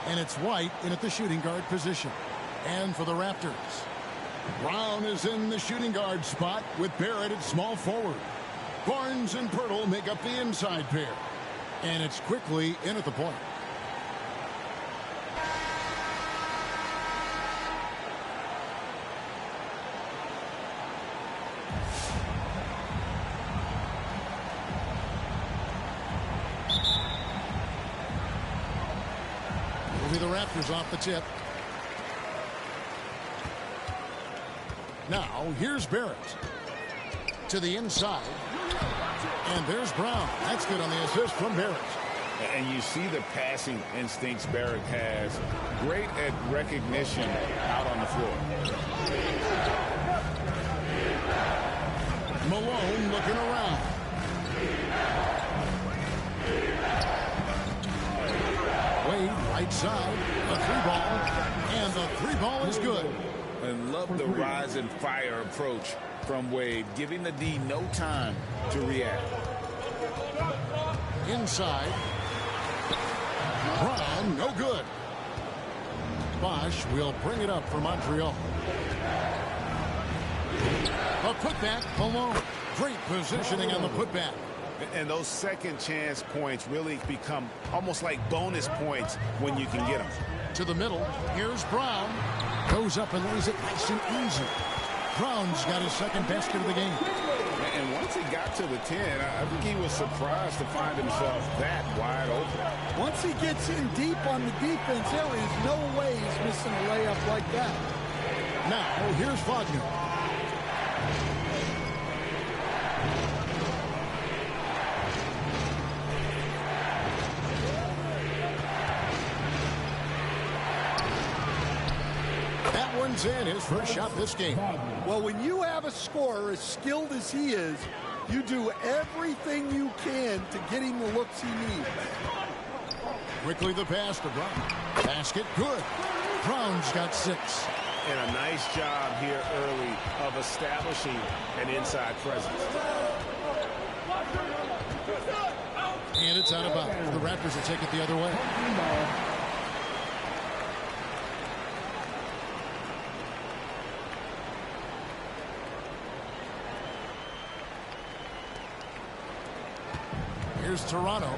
And it's White in at the shooting guard position. And for the Raptors, Brown is in the shooting guard spot with Barrett at small forward. Barnes and Pirtle make up the inside pair. And it's quickly in at the point. The Raptors off the tip. Now, here's Barrett. To the inside. And there's Brown. That's good on the assist from Barrett. And you see the passing instincts Barrett has. Great at recognition out on the floor. Malone looking around. Wade, right side, a three ball, and the three ball is good. And love the rise and fire approach from Wade, giving the D no time to react. Inside. Brown, no good. Bosch will bring it up for Montreal. A putback, Malone. Great positioning on the putback. And those second chance points really become almost like bonus points when you can get them. To the middle, here's Brown. Goes up and lays it nice and easy. Brown's got his second basket of the game. And once he got to the 10, I think he was surprised to find himself that wide open. Once he gets in deep on the defense, there is no way he's missing a layup like that. Now, here's Wagner. In his first shot this game. Well, when you have a scorer as skilled as he is, you do everything you can to get him the looks he needs. Quickly the pass to Brown. Basket good. Brown's got 6. And a nice job here early of establishing an inside presence. And it's out of bounds. The Raptors will take it the other way. Here's Toronto.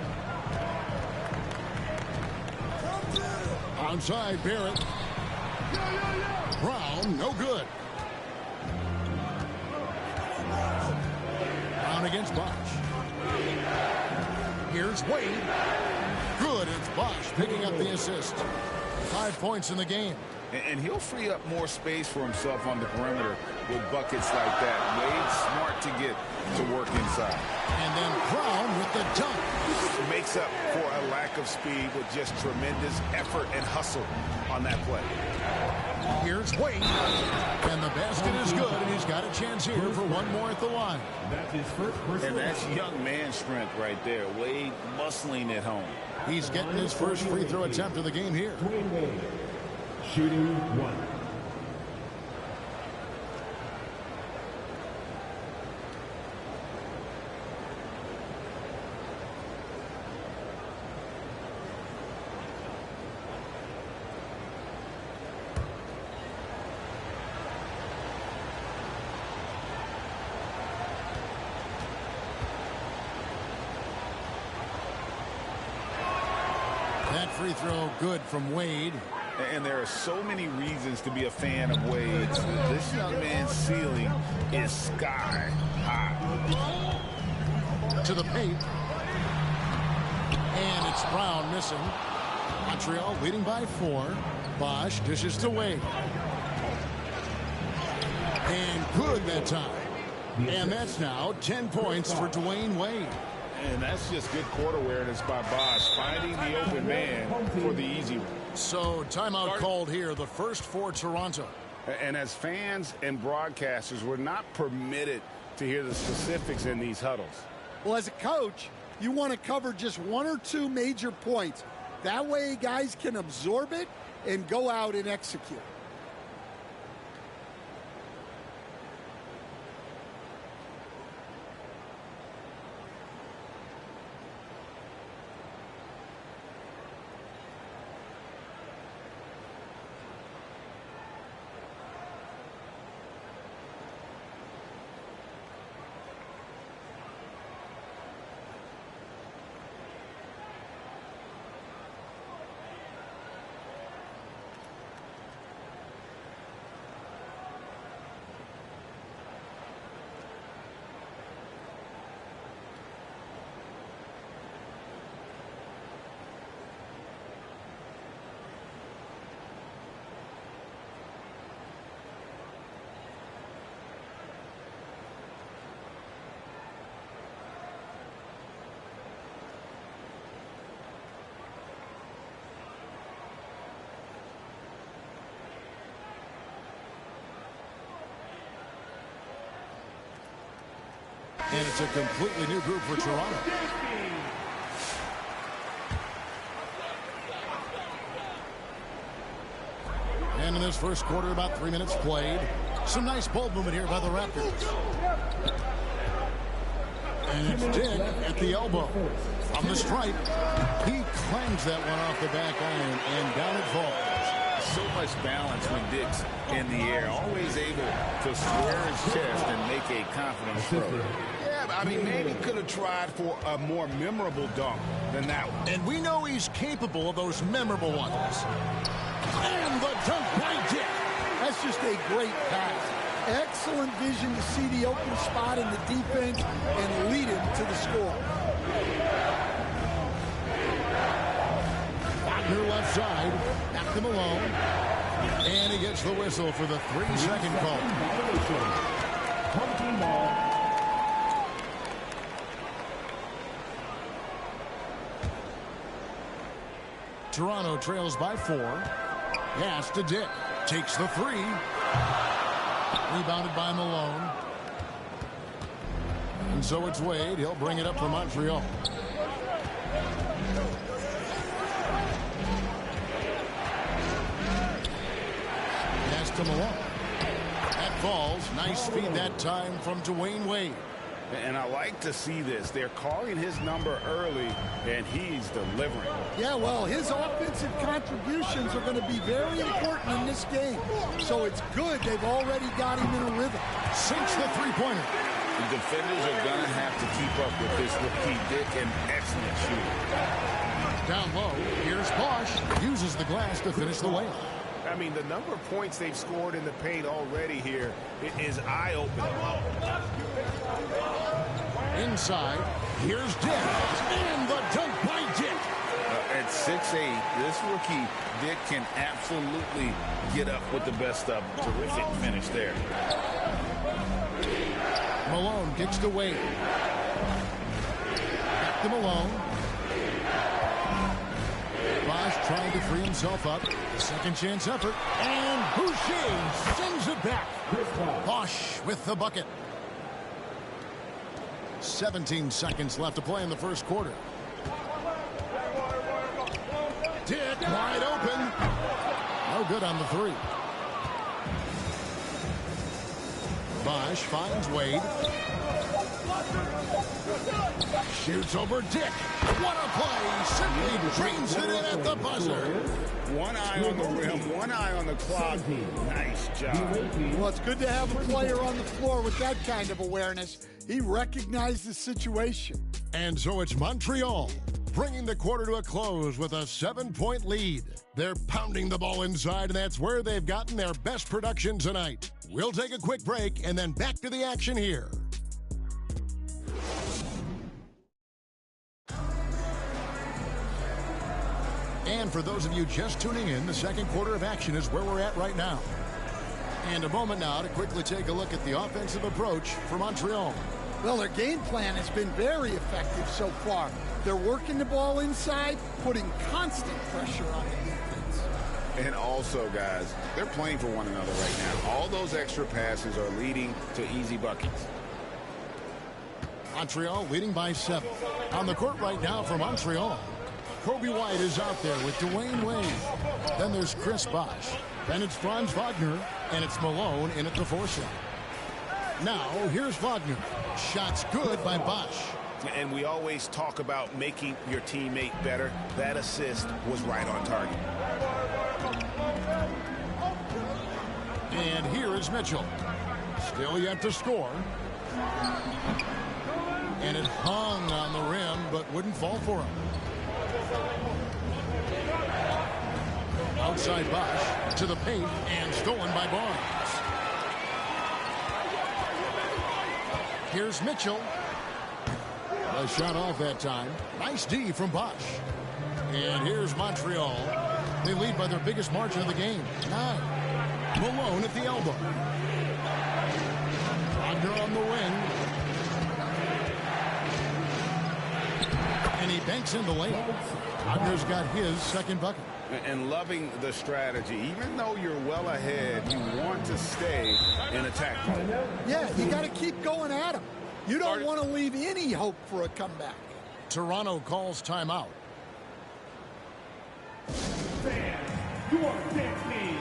Onside, Barrett. Brown, no good. Brown against Bosch. Here's Wade. Good, it's Bosch picking up the assist. 5 points in the game. And he'll free up more space for himself on the perimeter with buckets like that. Wade's smart to get to work inside. And then Brown with the dunk. Makes up for a lack of speed with just tremendous effort and hustle on that play. Here's Wade. And the basket is good, and he's got a chance here for one more at the line. That's his first personal. And that's young man strength right there. Wade muscling it home. He's getting his first free throw attempt of the game here. Dwayne Wade, shooting 1. Free throw good from Wade. And there are so many reasons to be a fan of Wade's. This young man's ceiling is sky high. To the paint. And it's Brown missing. Montreal leading by 4. Bosch dishes to Wade. And good that time. And that's now 10 points for Dwayne Wade. And that's just good court awareness by Bosch, finding the open man for the easy one. So timeout called here, the first for Toronto. And as fans and broadcasters, we're not permitted to hear the specifics in these huddles. Well, as a coach, you want to cover just one or two major points. That way guys can absorb it and go out and execute. And it's a completely new group for Toronto. And in this first quarter, about 3 minutes played. Some nice ball movement here by the Raptors. And it's Dick at the elbow. From the stripe, he clangs that one off the back iron, and down it falls. So much balance when Dick's in the air, always able to square his chest and make a confident throw. Yeah, I mean, maybe could have tried for a more memorable dunk than that one. And we know he's capable of those memorable ones. And the dunk by Dick. That's just a great pass. Excellent vision to see the open spot in the defense and lead him to the score. Wagner left side, back to Malone. And he gets the whistle for the 3-second call. Toronto trails by 4. Pass to Dick. Takes the 3. Rebounded by Malone. And so it's Wade. He'll bring it up for Montreal. Pass to Malone. That falls. Nice feed that time from Dwayne Wade. And I like to see this. They're calling his number early, and he's delivering. Yeah, well, his offensive contributions are going to be very important in this game. So it's good they've already got him in a rhythm. Sinks the three-pointer. The defenders are going to have to keep up with this rookie Dick, an excellent shooter. Down low, here's Bosch. Uses the glass to finish the layup. I mean, the number of points they've scored in the paint already here is eye-opening. Inside, here's Dick. And the dunk by Dick. At 6'8", this rookie, Dick, can absolutely get up with the best of them. Terrific finish there. Malone kicks to Wade. Back to Malone. Bosch trying to free himself up. Second chance effort. And Boucher sends it back. Bosch with the bucket. 17 seconds left to play in the first quarter. Dick wide open. No good on the 3. Bosch finds Wade. Shoots over Dick. What a play. Simply drains it in at the buzzer. One eye on the rim, one eye on the clock. Nice job. Well, it's good to have a player on the floor with that kind of awareness. He recognized the situation. And so it's Montreal bringing the quarter to a close with a 7-point lead. They're pounding the ball inside, and that's where they've gotten their best production tonight. We'll take a quick break and then back to the action here. And for those of you just tuning in, the second quarter of action is where we're at right now. And a moment now to quickly take a look at the offensive approach for Montreal. Well, their game plan has been very effective so far. They're working the ball inside, putting constant pressure on the defense. And also, guys, they're playing for one another right now. All those extra passes are leading to easy buckets. Montreal leading by 7. On the court right now for Montreal, Kobe White is out there with Dwayne Wade. Then there's Chris Bosh. Then it's Franz Wagner, and it's Malone in at the 4 shot. Now, here's Wagner. Shot's good by Bosh. And we always talk about making your teammate better. That assist was right on target. And here is Mitchell. Still yet to score. And it hung on the rim, but wouldn't fall for him. Outside Bosh to the paint and stolen by Barnes. Here's Mitchell. A shot off that time. Nice D from Bosh. And here's Montreal. They lead by their biggest margin of the game, 9. Malone at the elbow. Wagner on the wing. And he banks in the layup. Wagner's got his second bucket. And loving the strategy. Even though you're well ahead, you want to stay in attack mode. Yeah, you got to keep going at him. You don't want to leave any hope for a comeback. Toronto calls timeout. Fans, you are dead team.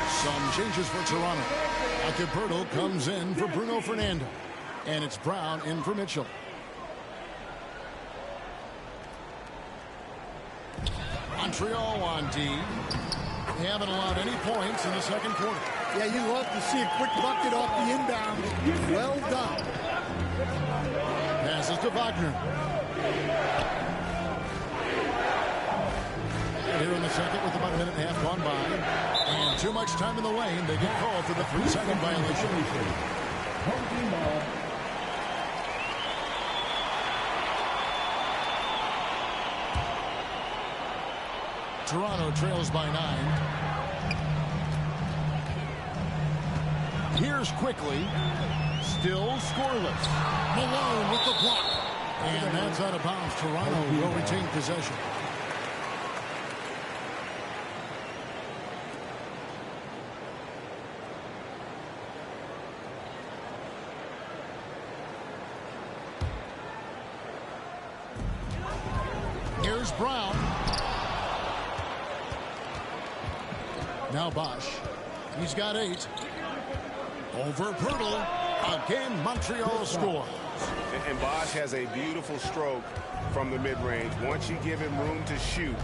Some changes for Toronto. Alberto comes in for Bruno Fernando. And it's Brown in for Mitchell. Montreal on D. They haven't allowed any points in the second quarter. Yeah, you love to see a quick bucket off the inbound. Well done. Passes to Wagner. Here in the second with about a minute and a half gone by. And too much time in the lane. They get called for the 3-second violation. Toronto trails by 9. Here's quickly. Still scoreless. Malone with the block. And that's out of bounds. Toronto will retain possession. Here's Brown. Now Bosh. He's got 8. Over Pirtle. Again, Montreal scores. And Bosh has a beautiful stroke from the mid-range. Once you give him room to shoot,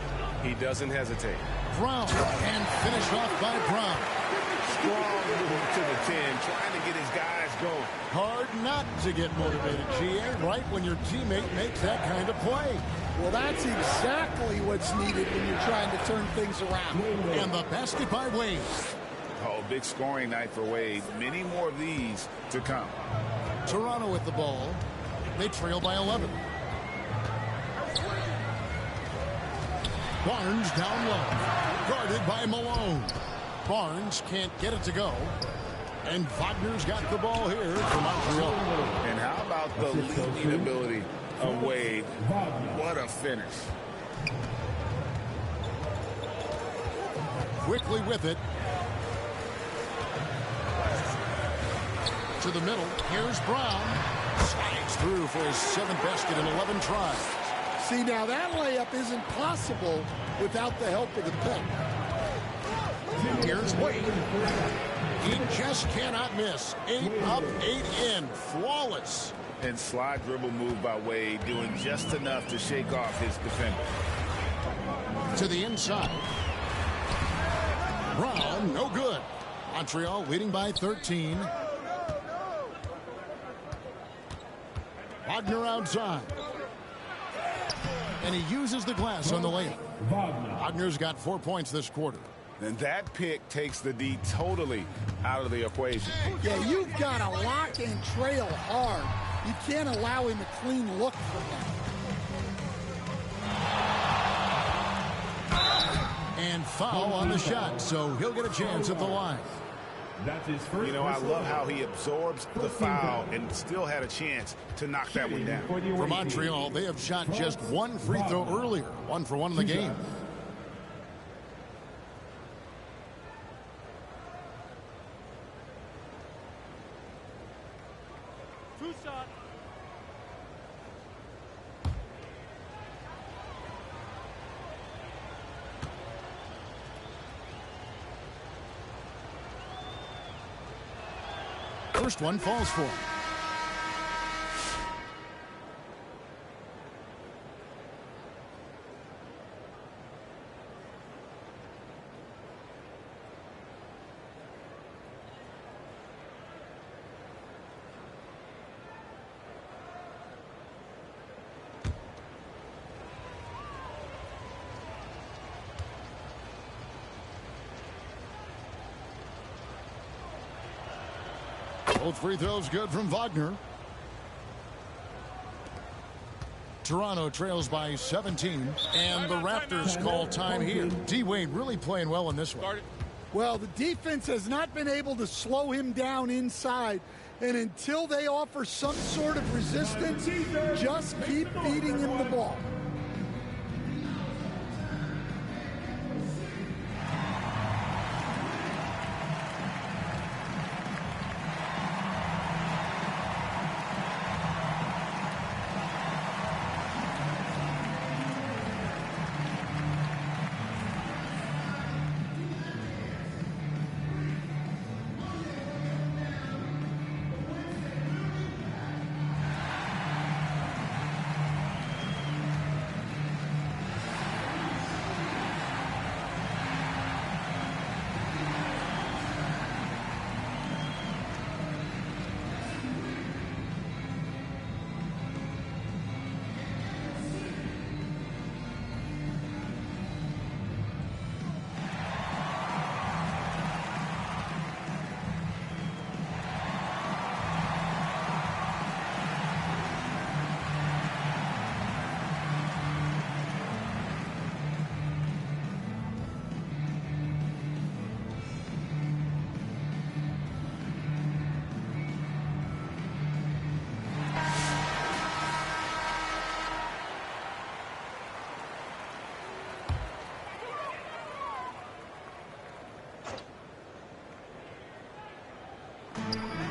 he doesn't hesitate. Brown, and finished off by Brown. Strong move to the 10, trying to get his guys going. Hard not to get motivated, GA, right when your teammate makes that kind of play. Well, that's exactly what's needed when you're trying to turn things around. And the basket by Wade. Oh, big scoring night for Wade. Many more of these to come. Toronto with the ball. They trail by 11. Barnes down low. Guarded by Malone. Barnes can't get it to go. And Wagner's got the ball here for Montreal. And how about the leading ability of Wade? What a finish. Quickly with it. To the middle. Here's Brown. Slides through for his 7th basket in 11 tries. See, now that layup isn't possible without the help of the pick. Here's Wade. He just cannot miss. 8 up, 8 in. Flawless. And slide dribble move by Wade, doing just enough to shake off his defender. To the inside. Brown, no good. Montreal leading by 13. Wagner outside. And he uses the glass on the layup. Wagner's got 4 points this quarter. And that pick takes the D totally out of the equation. Yeah, you've got to lock and trail hard. You can't allow him a clean look from that. And foul on the shot, so he'll get a chance at the line. You know, I love how he absorbs the foul and still had a chance to knock that one down. For Montreal, they have shot just 1 free throw earlier. 1 for 1 in the game. First one falls for him. Both free throws good from Wagner. Toronto trails by 17, and the Raptors call time here. D-Wade really playing well in this one. Well, the defense has not been able to slow him down inside, and until they offer some sort of resistance, just keep feeding him the ball.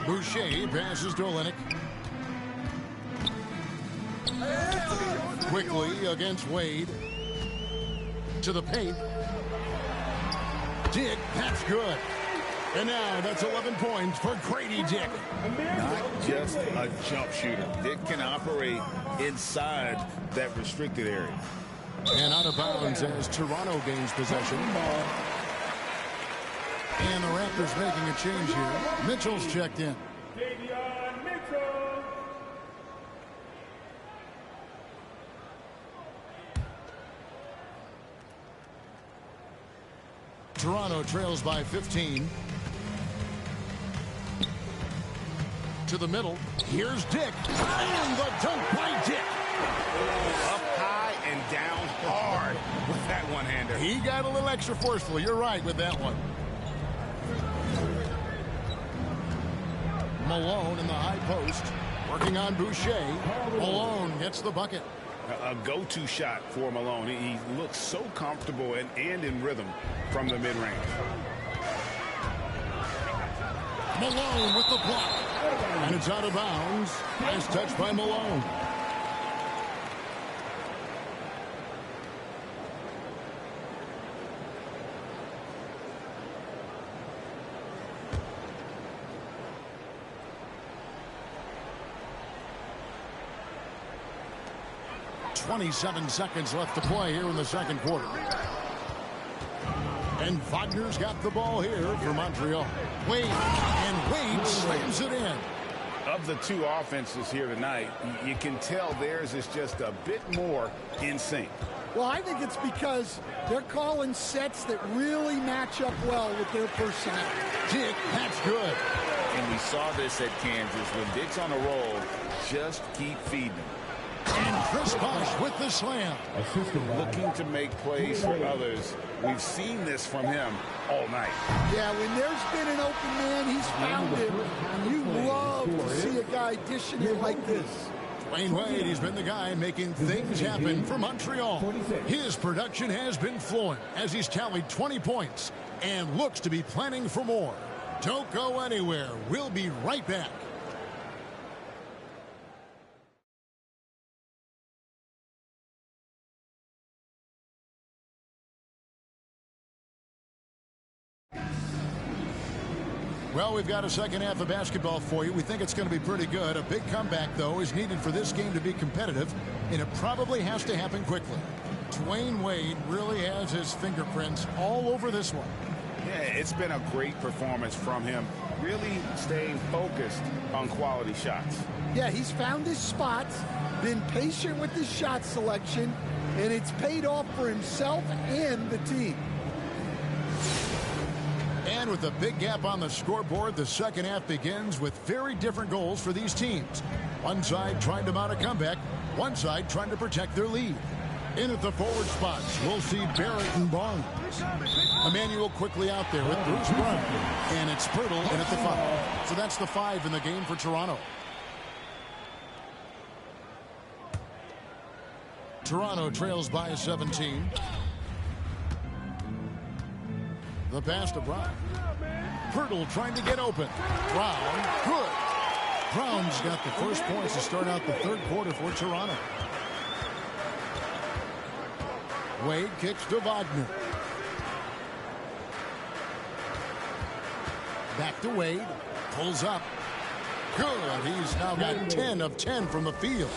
Boucher passes to Olenek. Quickly against Wade. To the paint. Dick, that's good. And now that's 11 points for Grady Dick. Not just a jump shooter. Dick can operate inside that restricted area. And out of bounds as Toronto gains possession. And the Raptors making a change here. Mitchell's checked in. Toronto trails by 15. To the middle. Here's Dick. And the dunk by Dick. Up high and down hard with that one-hander. He got a little extra forceful. You're right with that one. Malone in the high post. Working on Boucher. Malone gets the bucket. A go-to shot for Malone. He looks so comfortable and in rhythm from the mid-range. Malone with the block. And it's out of bounds. Nice touch by Malone. .27 seconds left to play here in the second quarter. And Wagner's got the ball here for Montreal. Wade, and Wade slams it in. Of the two offenses here tonight, you can tell theirs is just a bit more in sync. Well, I think it's because they're calling sets that really match up well with their personnel. Dick, that's good. And we saw this at Kansas. When Dick's on a roll, just keep feeding him. And Chris Bosh with the slam. Looking to make plays for others. We've seen this from him all night. Yeah, when there's been an open man, he's found it. And you love to see a guy dishing it like this. Dwayne Wade, he's been the guy making things happen for Montreal. His production has been flowing as he's tallied 20 points and looks to be planning for more. Don't go anywhere. We'll be right back. Well, we've got a second half of basketball for you. We think it's going to be pretty good. A big comeback, though, is needed for this game to be competitive, and it probably has to happen quickly. Dwayne Wade really has his fingerprints all over this one. Yeah, it's been a great performance from him. Really staying focused on quality shots. Yeah, he's found his spots, been patient with his shot selection, and it's paid off for himself and the team. And with a big gap on the scoreboard, the second half begins with very different goals for these teams. One side trying to mount a comeback, one side trying to protect their lead. In at the forward spots, we'll see Barrett and Barnes. Emmanuel quickly out there with Bruce Brown. And it's Pirtle in at the 5. So that's the 5 in the game for Toronto. Toronto trails by 17. The pass to Brown. Pirtle trying to get open. Brown, good. Brown's got the first points to start out the third quarter for Toronto. Wade kicks to Wagner. Back to Wade. Pulls up. Good. He's now got 10 of 10 from the field.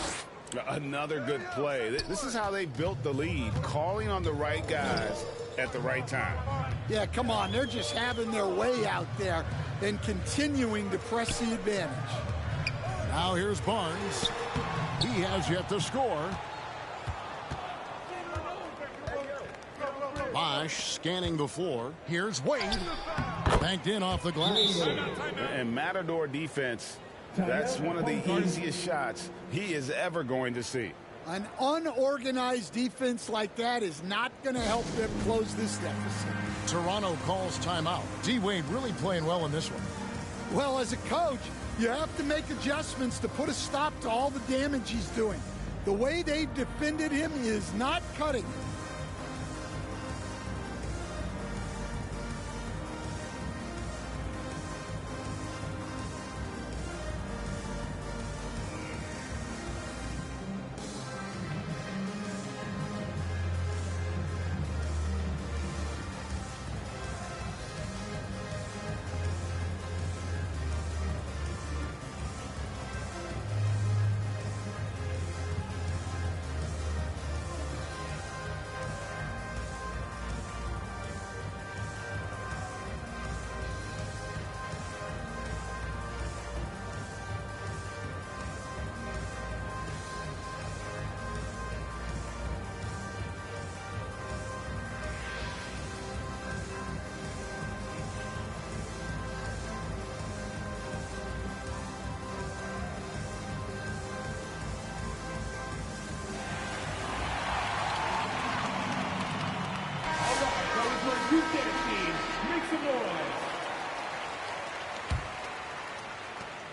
Another good play. This is how they built the lead, calling on the right guys at the right time. Yeah, come on. They're just having their way out there and continuing to press the advantage. Now here's Barnes. He has yet to score. Bosh scanning the floor. Here's Wade. Banked in off the glass. And Matador defense, that's one of the easiest shots he is ever going to see. An unorganized defense like that is not going to help them close this deficit. Toronto calls timeout. D-Wade really playing well in this one. Well, as a coach, you have to make adjustments to put a stop to all the damage he's doing. The way they've defended him is not cutting it.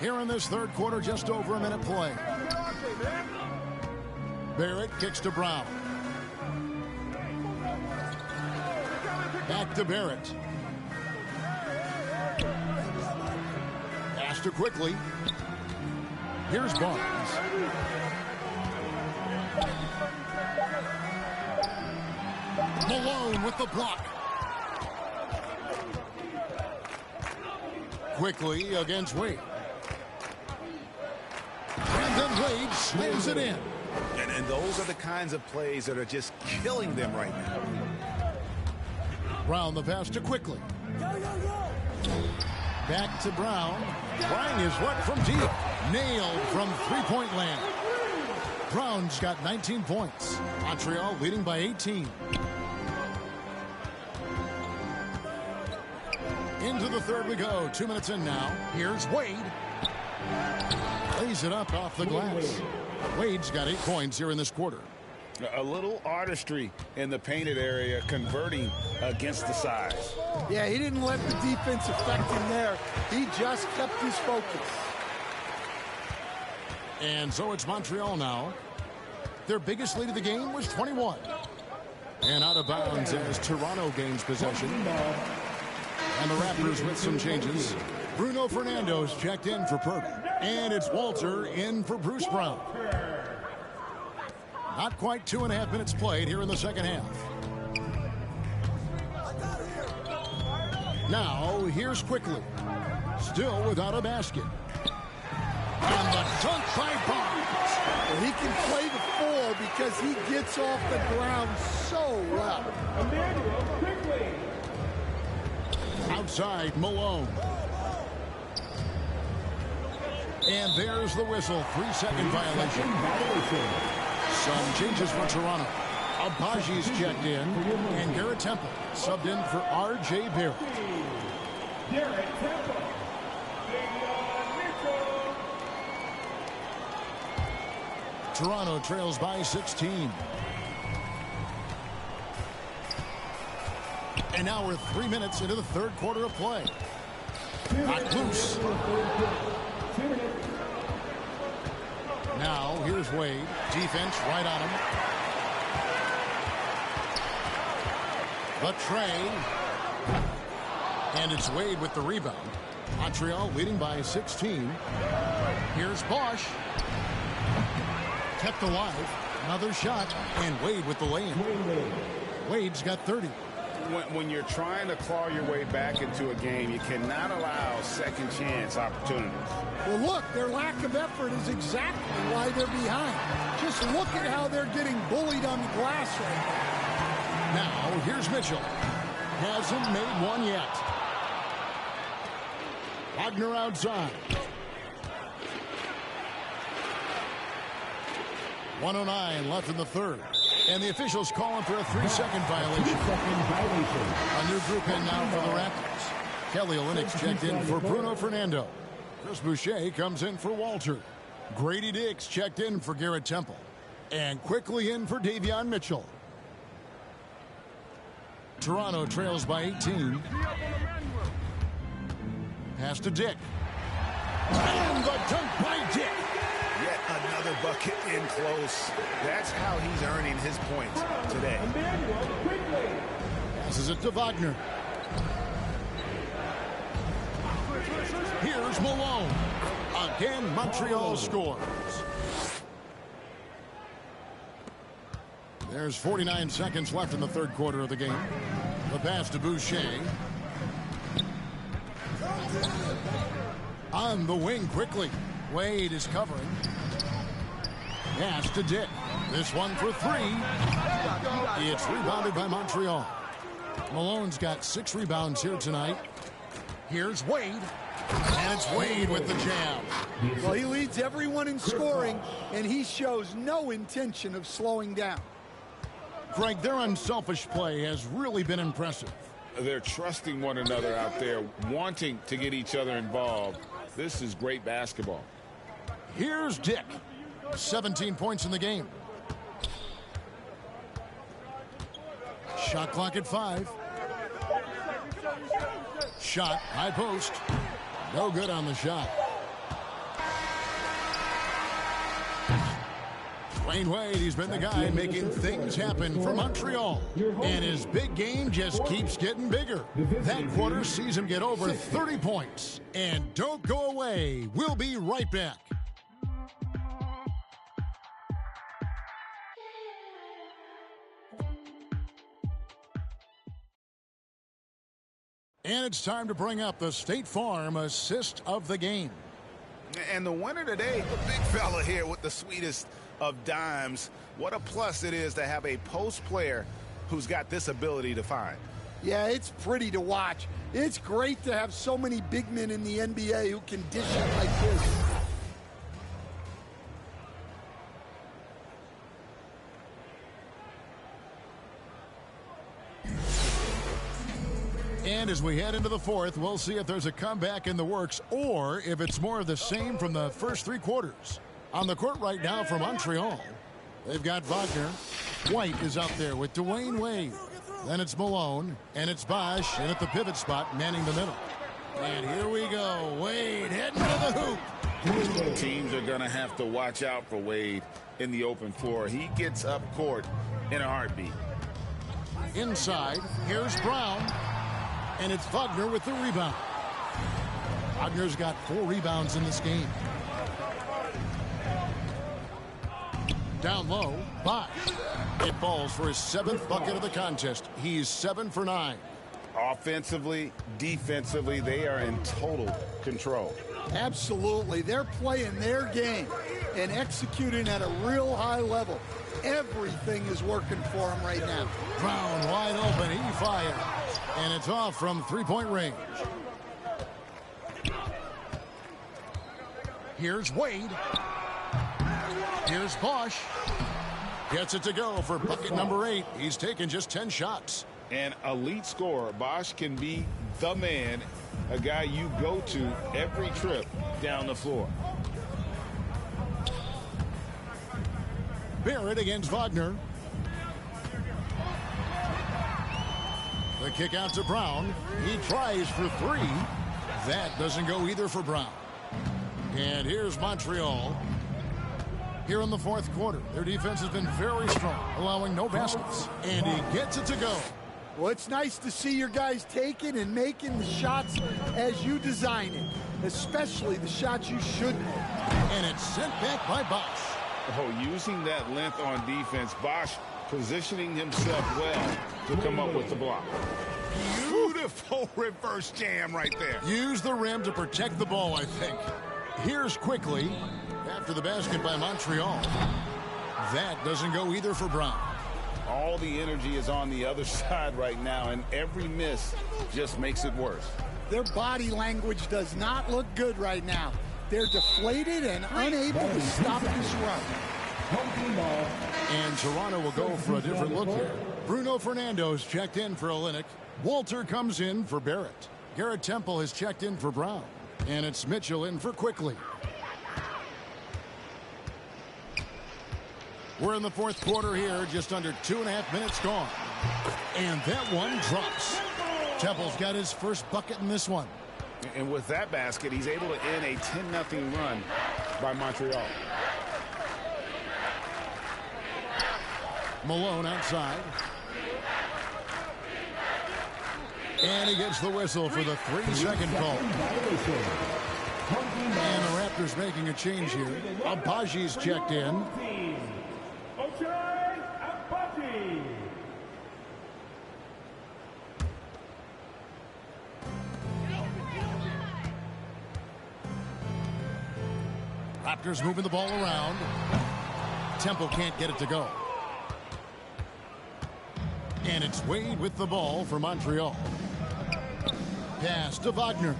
here in this third quarter, just over a minute play. Barrett kicks to Brown. Back to Barrett. Pass to quickly. Here's Barnes. Malone with the block. Quickly against Wade. And then Wade slams it in. And those are the kinds of plays that are just killing them right now. Brown the pass to quickly. Back to Brown. Trying his luck from deep. Nailed from three-point land. Brown's got 19 points. Montreal leading by 18. Into the third we go. 2 minutes in now. Here's Wade. Lays it up off the glass. Wade's got 8 points here in this quarter. A little artistry in the painted area, converting against the size. Yeah, he didn't let the defense affect him there. He just kept his focus. And so it's Montreal now. Their biggest lead of the game was 21. And out of bounds as Toronto gains possession. And the Raptors with some changes. Bruno Fernando's checked in for Purdy. And it's Walter in for Bruce Brown. Not quite 2.5 minutes played here in the second half. Now, here's quickly. Still without a basket. And the dunk by Barnes. Well, he can play the 4 because he gets off the ground so well. Outside, Malone. And there's the whistle. 3-second violation. Some changes for Toronto. Abaji's checked in. And Garrett Temple subbed in for R.J. Barrett. Toronto trails by 16. And now we're 3 minutes into the third quarter of play. Knocked loose. Now, here's Wade. Defense right on him. The trade. And it's Wade with the rebound. Montreal leading by 16. Here's Bosch. Kept alive. Another shot. And Wade with the lay-in. Wade's got 30. When you're trying to claw your way back into a game, you cannot allow second chance opportunities. Well, look, their lack of effort is exactly why they're behind. Just look at how they're getting bullied on the glass right now. Now, here's Mitchell. Hasn't made one yet. Wagner outside. 1:09 left in the third. And the officials calling for a 3-second violation. A new group in now for the Raptors. Kelly Olynyk's checked in for Bruno Fernando. Chris Boucher comes in for Walter. Grady Dick's checked in for Garrett Temple. And quickly in for Davion Mitchell. Toronto trails by 18. Pass to Dick. And the dunk by Dick. Yet another bucket in close. That's how he's earning his points today. Passes it to Wagner. Here's Malone. Again, Montreal scores. There's 49 seconds left in the third quarter of the game. The pass to Boucher. On the wing quickly. Wade is covering. Pass to Dick. This one for 3. It's rebounded by Montreal. Malone's got 6 rebounds here tonight. Here's Wade. And it's Wade with the jam. Well, he leads everyone in scoring, and he shows no intention of slowing down. Greg, their unselfish play has really been impressive. They're trusting one another out there, wanting to get each other involved. This is great basketball. Here's Dick. 17 points in the game. Shot clock at 5. Shot, high post. No good on the shot. Dwayne Wade, he's been the guy making things happen for Montreal. And his big game just keeps getting bigger. That quarter sees him get over 30 points. And don't go away. We'll be right back. And it's time to bring up the State Farm assist of the game. And the winner today, the big fella here with the sweetest of dimes. What a plus it is to have a post player who's got this ability to find. Yeah, it's pretty to watch. It's great to have so many big men in the NBA who can dish it like this. And as we head into the fourth, we'll see if there's a comeback in the works or if it's more of the same from the first three quarters. On the court right now for Montreal, they've got Wagner. White is out there with Dwayne Wade. Then it's Malone, and it's Bosch, and at the pivot spot, manning the middle. And here we go. Wade heading to the hoop. Teams are going to have to watch out for Wade in the open floor. He gets up court in a heartbeat. Inside, here's Brown. And it's Wagner with the rebound. Wagner's got 4 rebounds in this game. Down low, Bosch. It falls for his 7th bucket of the contest. He's 7 for 9. Offensively, defensively, they are in total control. Absolutely. They're playing their game and executing at a real high level. Everything is working for him right now. Brown wide open. He fires. And it's off from three-point range. Here's Wade. Here's Bosch. Gets it to go for bucket number 8. He's taken just 10 shots. An elite scorer. Bosch can be the man, a guy you go to every trip down the floor. Barrett against Wagner. The kick out to Brown. He tries for 3. That doesn't go either for Brown. And here's Montreal. Here in the fourth quarter, their defense has been very strong, allowing no baskets. And he gets it to go. Well, it's nice to see your guys taking and making the shots as you design it, especially the shots you should make. And it's sent back by Bosch. Oh, using that length on defense, Bosch positioning himself well to come up with the block. Beautiful reverse jam right there. Use the rim to protect the ball, I think. Here's quickly after the basket by Montreal. That doesn't go either for Brown. All the energy is on the other side right now, and every miss just makes it worse. Their body language does not look good right now. They're deflated and unable to stop this run. And Toronto will go for a different look here. Bruno Fernando's checked in for Olynyk. Walter comes in for Barrett. Garrett Temple has checked in for Brown. And it's Mitchell in for Quickly. We're in the fourth quarter here, just under 2.5 minutes gone. And that one drops. Temple's got his first bucket in this one. And with that basket, he's able to end a 10-0 run by Montreal. Malone outside. And he gets the whistle for the 3-second call. And the Raptors making a change here. Abaji's checked in. Raptors moving the ball around. Temple can't get it to go. And it's Wade with the ball for Montreal. Pass to Wagner.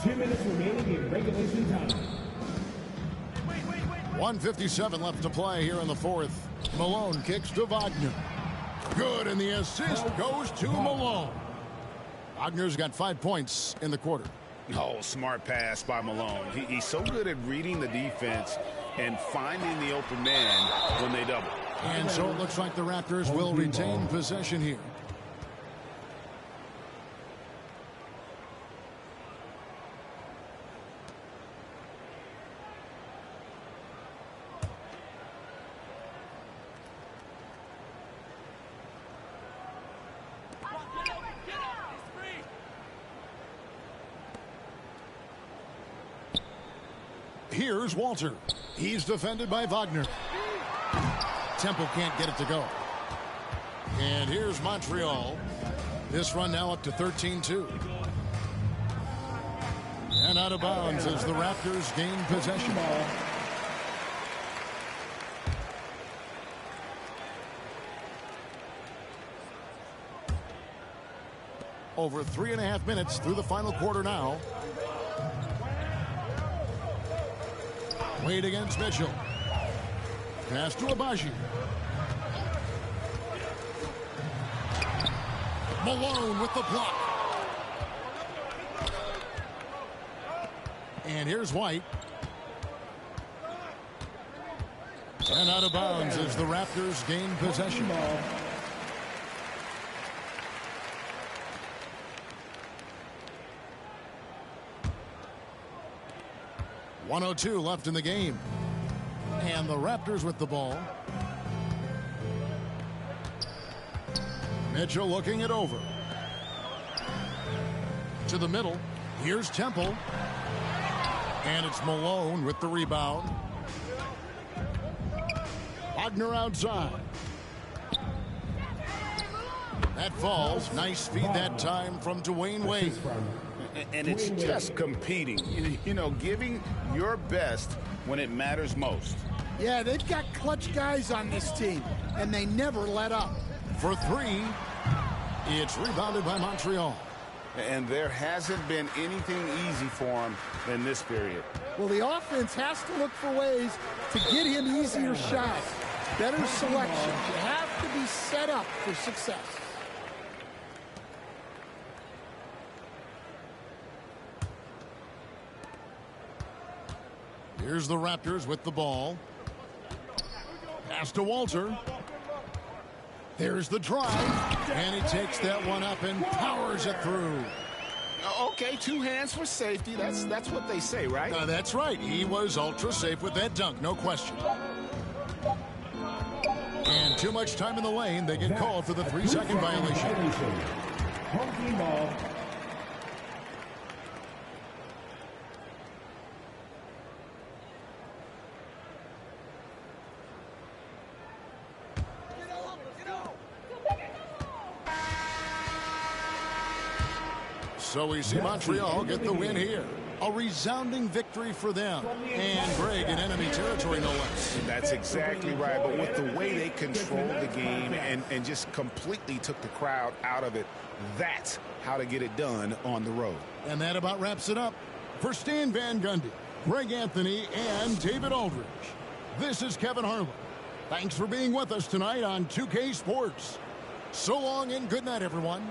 2 minutes remaining in regulation time. 1:57 left to play here in the fourth. Malone kicks to Wagner. Good, and the assist goes to Malone. Wagner's got 5 points in the quarter. Oh, smart pass by Malone. He's so good at reading the defense and finding the open man when they double. And so it looks like the Raptors will retain possession here. Here's Walter. He's defended by Wagner. Temple can't get it to go. And here's Montreal. This run now up to 13-2. And out of bounds as the Raptors gain possession. Over 3.5 minutes through the final quarter now. Wade against Mitchell. Pass to Abaji. Malone with the block. And here's White. And out of bounds as the Raptors gain possession. 1:02 left in the game. And the Raptors with the ball. Mitchell looking it over. To the middle. Here's Temple. And it's Malone with the rebound. Wagner outside. That falls. Nice feed that time from Dwayne Wade. And it's just competing. You know, giving your best when it matters most. Yeah, they've got clutch guys on this team, and they never let up. For three, it's rebounded by Montreal. And there hasn't been anything easy for him in this period. Well, the offense has to look for ways to get him easier shots. Better selection. You have to be set up for success. Here's the Raptors with the ball. Pass to Walter. There's the drive. And he takes that one up and powers it through. Okay, two hands for safety. That's what they say, right? That's right. He was ultra safe with that dunk, no question. And too much time in the lane. They get called for the 3-second violation. Home team ball. So we see Montreal get the win here. A resounding victory for them. And Greg in enemy territory, no less. That's exactly right. But with the way they controlled the game and just completely took the crowd out of it, that's how to get it done on the road. And that about wraps it up. For Stan Van Gundy, Greg Anthony, and David Aldridge, this is Kevin Harlan. Thanks for being with us tonight on 2K Sports. So long and good night, everyone.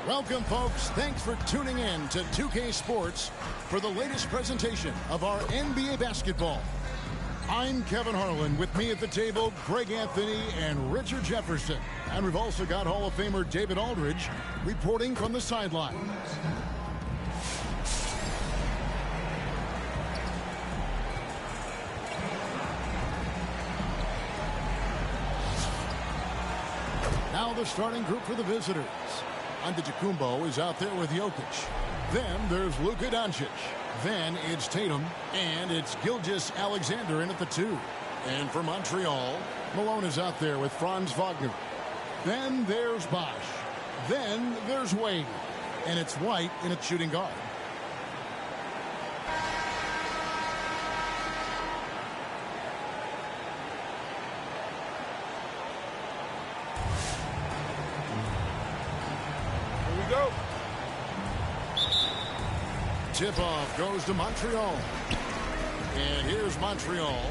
Welcome, folks. Thanks for tuning in to 2K Sports for the latest presentation of our NBA basketball. I'm Kevin Harlan. With me at the table, Greg Anthony and Richard Jefferson. And we've also got Hall of Famer David Aldridge reporting from the sideline. Now the starting group for the visitors. Antetokounmpo is out there with Jokic. Then there's Luka Doncic. Then it's Tatum. And it's Gilgeous-Alexander in at the 2. And for Montreal, Malone is out there with Franz Wagner. Then there's Bosch. Then there's Wade. And it's White in at shooting guard. Go. Tip-off goes to Montreal. And here's Montreal.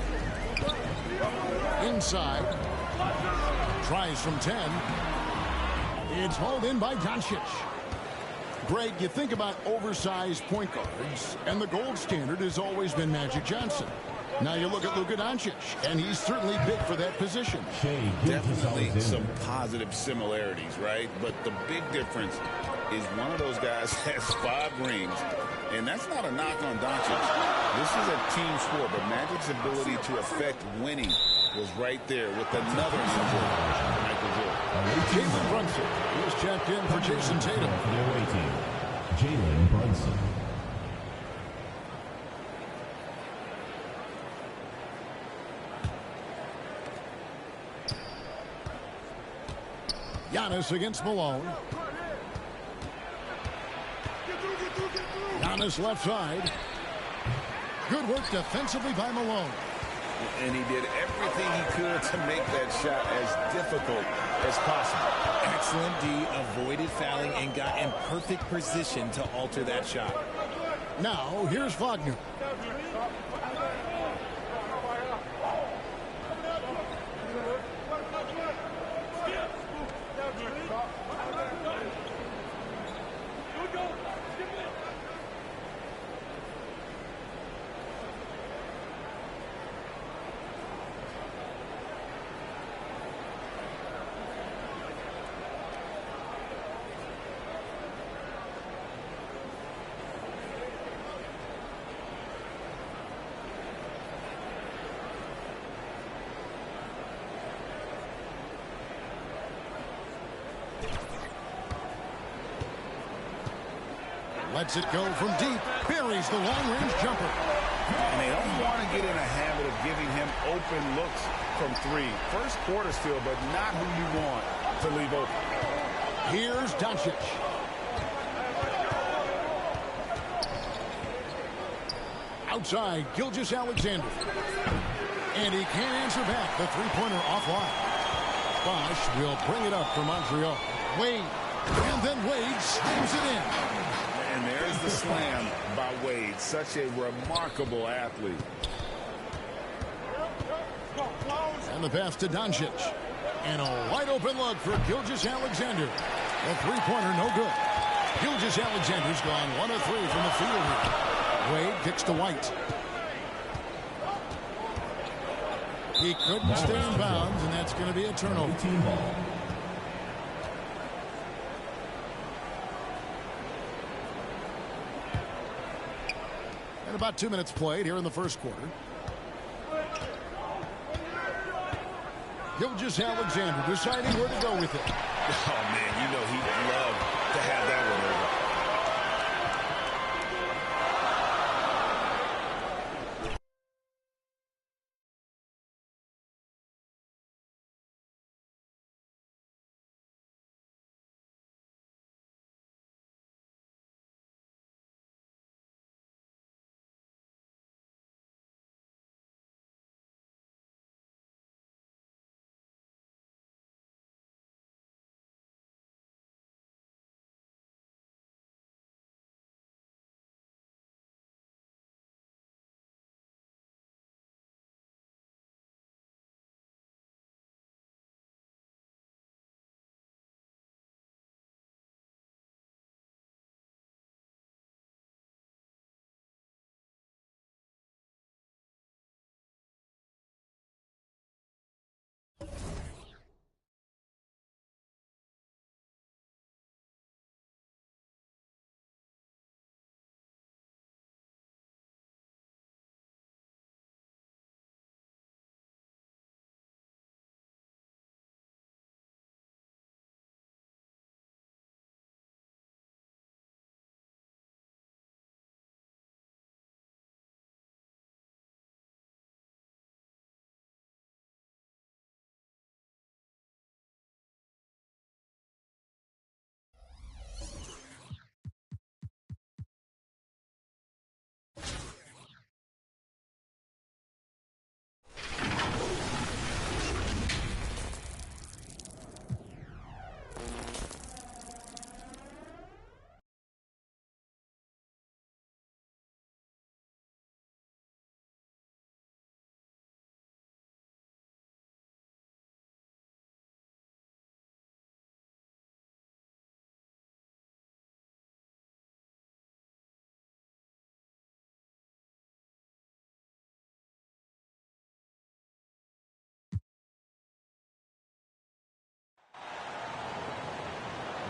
Inside. Tries from 10. It's hauled in by Doncic. Greg, you think about oversized point guards, and the gold standard has always been Magic Johnson. Now you look at Luka Doncic, and he's certainly big for that position. Definitely some positive similarities, right? But the big difference is one of those guys has 5 rings, and that's not a knock on Doncic. This is a team sport, but Magic's ability to affect winning was right there with another injury. Michael Jordan. Jalen Brunson is checked in for Jason Tatum. For the away team, Jalen Brunson. Giannis against Malone. Giannis left side. Good work defensively by Malone. And he did everything he could to make that shot as difficult as possible. Excellent D, avoided fouling and got in perfect position to alter that shot. Now here's Wagner. Lets it go from deep. Buries the long-range jumper. And they don't want to get in a habit of giving him open looks from 3. First quarter still, but not who you want to leave open. Here's Doncic. Outside, Gilgeous-Alexander. And he can't answer back. The three-pointer offline. Bosch will bring it up for Montreal. Wade. And then Wade slams it in. And there's the slam by Wade. Such a remarkable athlete. And the pass to Doncic. And a wide open look for Gilgeous-Alexander. The three-pointer no good. Gilgeous-Alexander's gone 1 of 3 from the field here. Wade kicks to White. He couldn't stay in bounds, and that's going to be a turnover. Team ball. And about 2 minutes played here in the first quarter. Gilgeous-Alexander deciding where to go with it. Oh, man, you know he'd love to have that one over.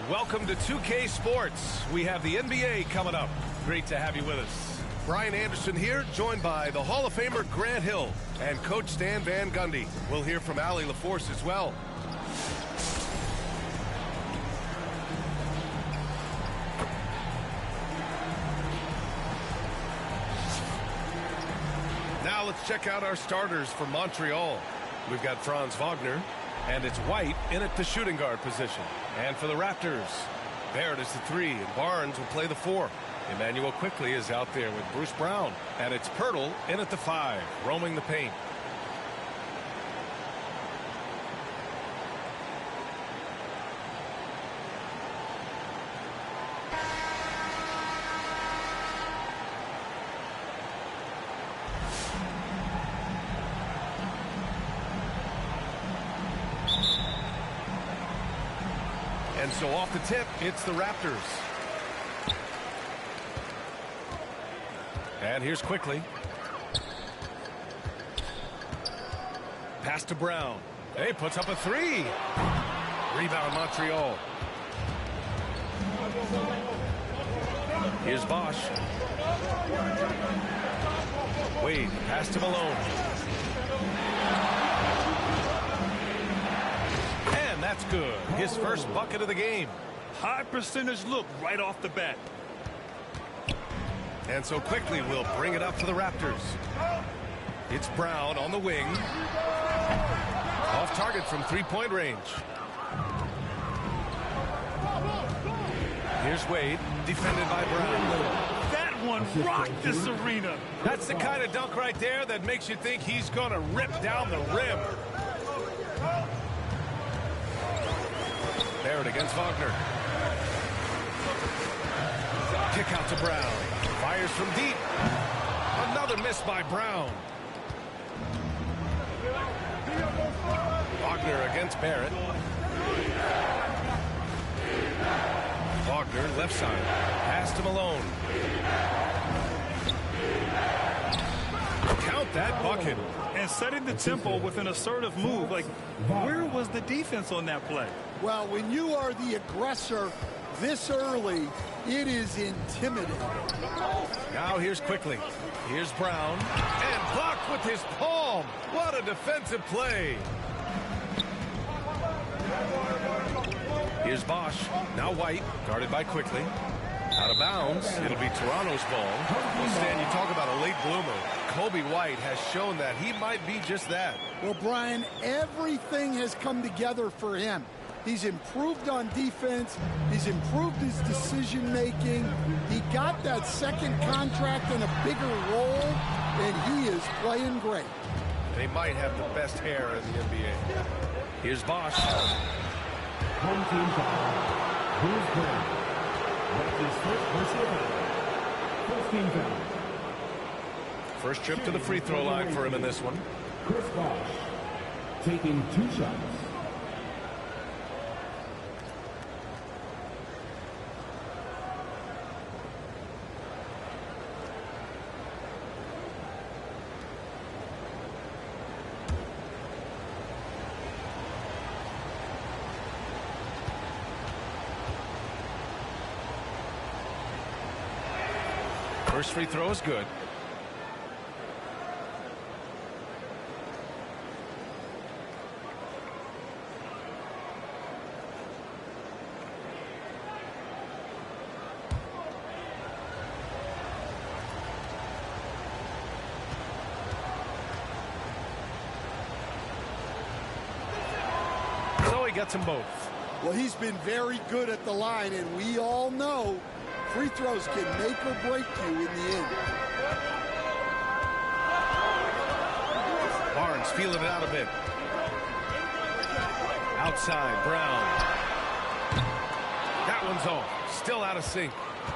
welcome to 2K Sports. We have the NBA coming up. Great to have you with us. Brian Anderson here, joined by the Hall of Famer Grant Hill and Coach Stan Van Gundy. We'll hear from Allie LaForce as well. Now let's check out our starters for Montreal. We've got Franz Wagner, and it's White in at the shooting guard position. And for the Raptors, Barrett is the 3, and Barnes will play the 4. Emmanuel Quickly is out there with Bruce Brown, and it's Pirtle in at the 5, roaming the paint. And so off the tip, it's the Raptors. And here's Quickly. Pass to Brown. He puts up a 3. Rebound Montreal. Here's Bosch. Wade, pass to Malone. And that's good. His first bucket of the game. High percentage look right off the bat. And so Quickly will bring it up for the Raptors. It's Brown on the wing. Off target from three-point range. Here's Wade, defended by Brown. That one rocked this arena. That's the kind of dunk right there that makes you think he's going to rip down the rim. Barrett against Wagner. Kick out to Brown. Fires from deep. Another miss by Brown. Wagner against Barrett. Wagner left side. Pass to Malone. Count that bucket. And setting the tempo with an assertive move. Like, where was the defense on that play? Well, when you are the aggressor this early, it is intimidating. Now here's Quickly. Here's Brown. And blocked with his palm. What a defensive play. Here's Bosch. Now White, guarded by Quickly. Out of bounds. It'll be Toronto's ball. Well, Stan, you talk about a late bloomer. Kobe White has shown that he might be just that. Well, Brian, everything has come together for him. He's improved on defense. He's improved his decision-making. He got that second contract in a bigger role, and he is playing great. They might have the best hair in the NBA. Here's Bosch. Home team foul. Bruce Brown. That's his first personal foul. First team foul. First trip to the free throw line for him in this one. Chris Bosch taking 2 shots. First free throw is good. So he gets them both. Well, he's been very good at the line, and we all know free throws can make or break you in the end. Barnes feeling it out a bit. Outside, Brown. That one's off. Still out of sync.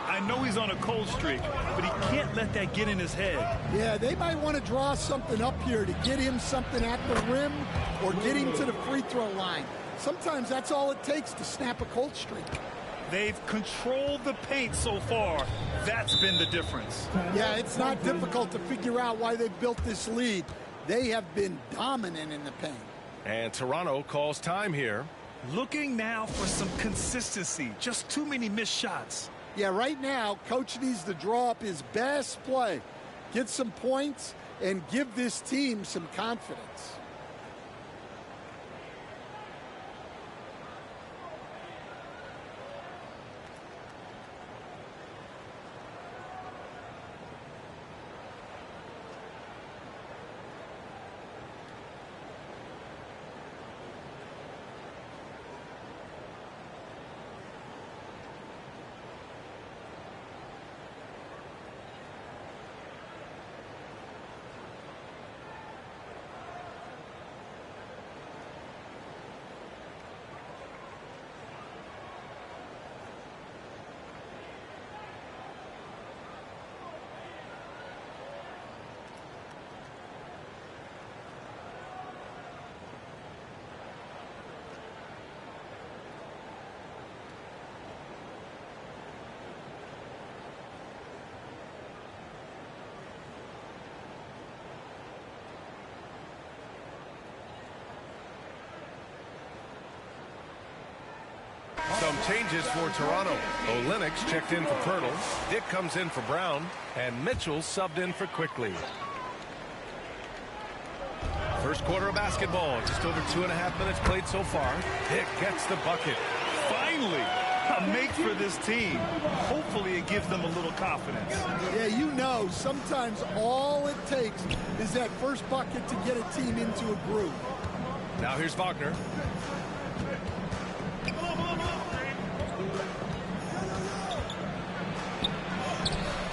I know he's on a cold streak, but he can't let that get in his head. Yeah, they might want to draw something up here to get him something at the rim or get him to the free throw line. Sometimes that's all it takes to snap a cold streak. They've controlled the paint so far. That's been the difference. Yeah, it's not difficult to figure out why they've built this lead. They have been dominant in the paint. And Toronto calls time here. Looking now for some consistency. Just too many missed shots. Yeah, right now, coach needs to draw up his best play, get some points, and give this team some confidence. Some changes for Toronto. Olenek's checked in for Pirtle. Dick comes in for Brown. And Mitchell subbed in for Quickly. First quarter of basketball. Just over 2.5 minutes played so far. Dick gets the bucket. Finally, a make for this team. Hopefully it gives them a little confidence. Yeah, you know, sometimes all it takes is that first bucket to get a team into a groove. Now here's Wagner.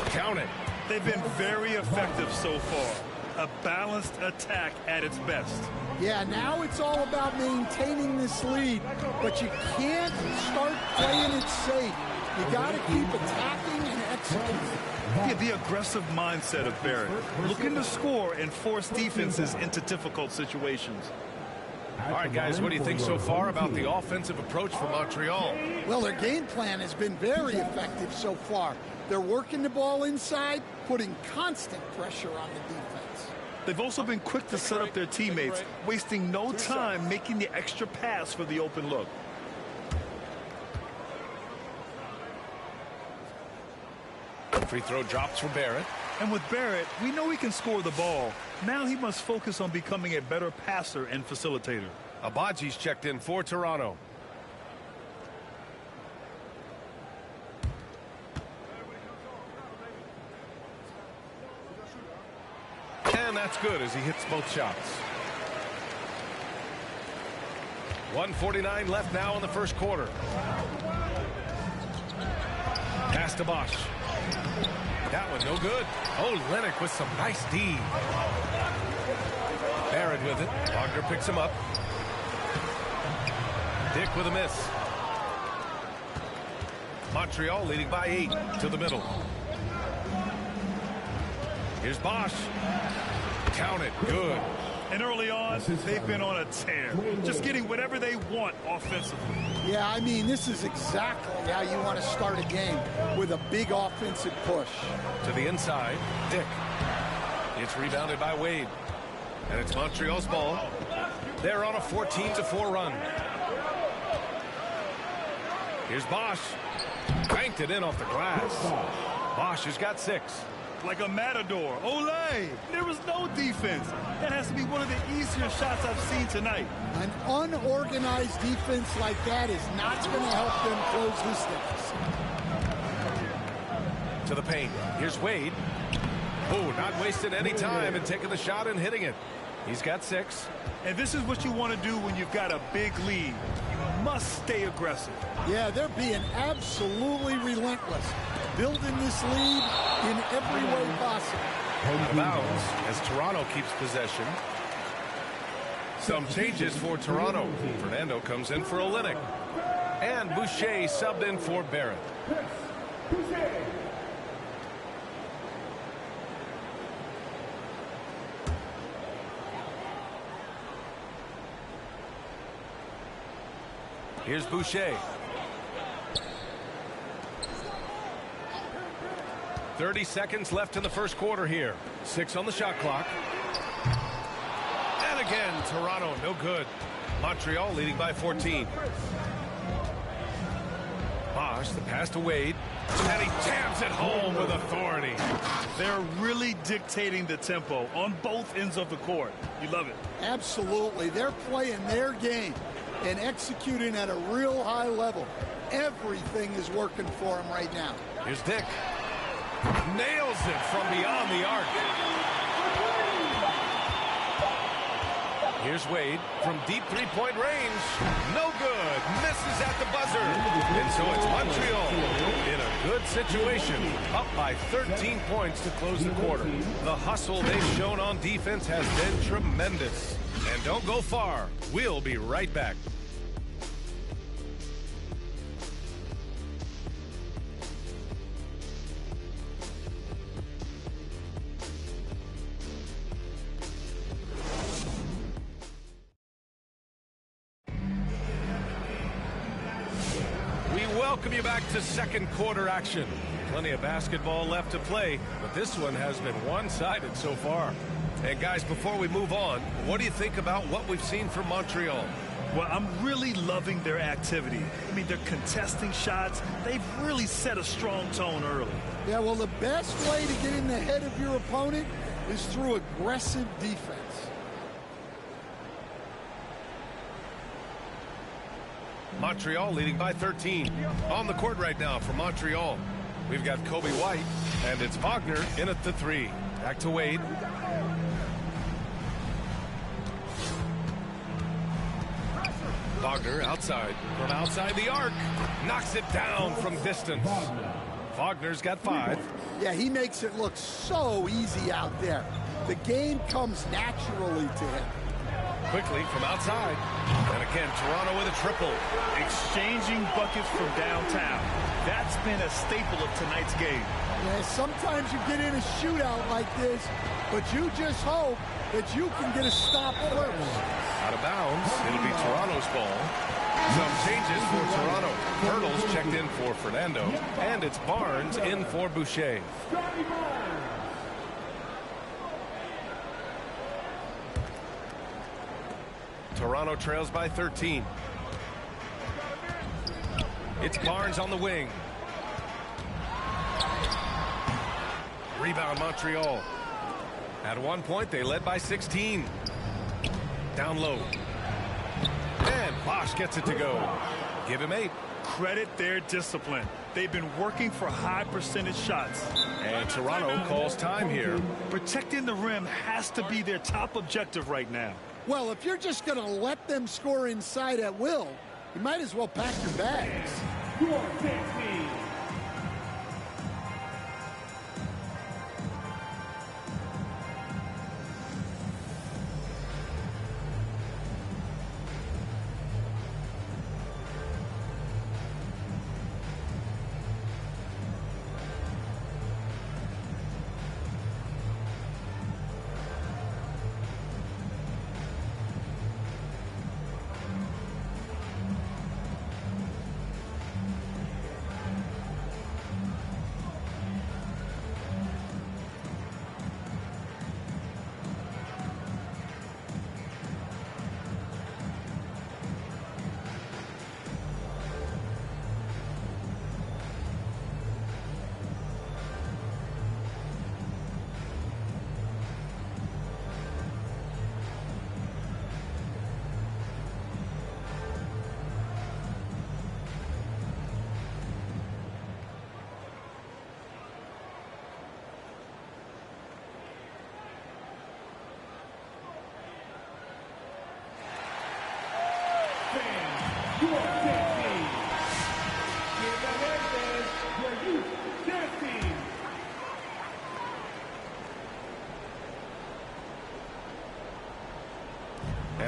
Count it. They've been very effective so far. A balanced attack at its best. Yeah, now it's all about maintaining this lead, but you can't start playing it safe. You got to keep attacking and executing. Yeah, the aggressive mindset of Barrett, looking to score and force defenses into difficult situations. All right, guys, what do you think so far about the offensive approach for Montreal? Well, their game plan has been very effective so far. They're working the ball inside, putting constant pressure on the defense. They've also been quick to set up their teammates, wasting no time making the extra pass for the open look. Free throw drops for Barrett. And with Barrett, we know he can score the ball. Now he must focus on becoming a better passer and facilitator. Abaji's checked in for Toronto. And that's good as he hits both shots. 1:49 left now in the first quarter. Pass to Bosch. That one no good. Oh, Lennox with some nice D. Barrett with it. Wagner picks him up. Dick with a miss. Montreal leading by 8 to the middle. Here's Bosch. Count it. Good. And early on, they've been on a tear. Just getting whatever they want offensively. Yeah, I mean, this is exactly how you want to start a game, with a big offensive push. To the inside, Dick. It's rebounded by Wade. And it's Montreal's ball. They're on a 14-4 run. Here's Bosch. Banked it in off the glass. Bosch has got 6. Like a matador. Olay! There was no defense. That has to be one of the easier shots I've seen tonight. An unorganized defense like that is not going to help them close this deficit. To the paint. Here's Wade. Oh, not wasting any time and taking the shot and hitting it. He's got 6. And this is what you want to do when you've got a big lead. You must stay aggressive. Yeah, they're being absolutely relentless, building this lead in every way possible. Out of bounds as Toronto keeps possession. Some changes for Toronto. Fernando comes in for Olynyk. And Boucher subbed in for Barrett. Here's Boucher. 30 seconds left in the first quarter here. 6 on the shot clock. And again, Toronto, no good. Montreal leading by 14. Bosch, the pass to Wade, and he jams it home with authority. They're really dictating the tempo on both ends of the court. You love it. Absolutely. They're playing their game and executing at a real high level. Everything is working for them right now. Here's Dick. Nails it from beyond the arc. Here's Wade from deep three-point range. No good. Misses at the buzzer. And so it's Montreal in a good situation. Up by 13 points to close the quarter. The hustle they've shown on defense has been tremendous. And don't go far. We'll be right back. Welcome you back to second quarter action. Plenty of basketball left to play, but this one has been one-sided so far. And guys, before we move on, what do you think about what we've seen from Montreal? Well, I'm really loving their activity. I mean, they're contesting shots. They've really set a strong tone early. Yeah, well, the best way to get in the head of your opponent is through aggressive defense. Montreal leading by 13. On the court right now for Montreal. We've got Kobe White, and it's Wagner in at the three. Back to Wade. Wagner outside. From outside the arc. Knocks it down from distance. Wagner's got 5. Yeah, he makes it look so easy out there. The game comes naturally to him. Quickly from outside. And again, Toronto with a triple. Exchanging buckets from downtown. That's been a staple of tonight's game. Yeah, sometimes you get in a shootout like this, but you just hope that you can get a stop first. Out of bounds. It'll be Toronto's ball. Some changes for Toronto. Hurdles checked in for Fernando. And it's Barnes in for Boucher. Toronto trails by 13. It's Barnes on the wing. Rebound Montreal. At one point, they led by 16. Down low. And Bosch gets it to go. Give him 8. Credit their discipline. They've been working for high percentage shots. And Toronto calls time here. Protecting the rim has to be their top objective right now. Well, if you're just going to let them score inside at will, you might as well pack your bags.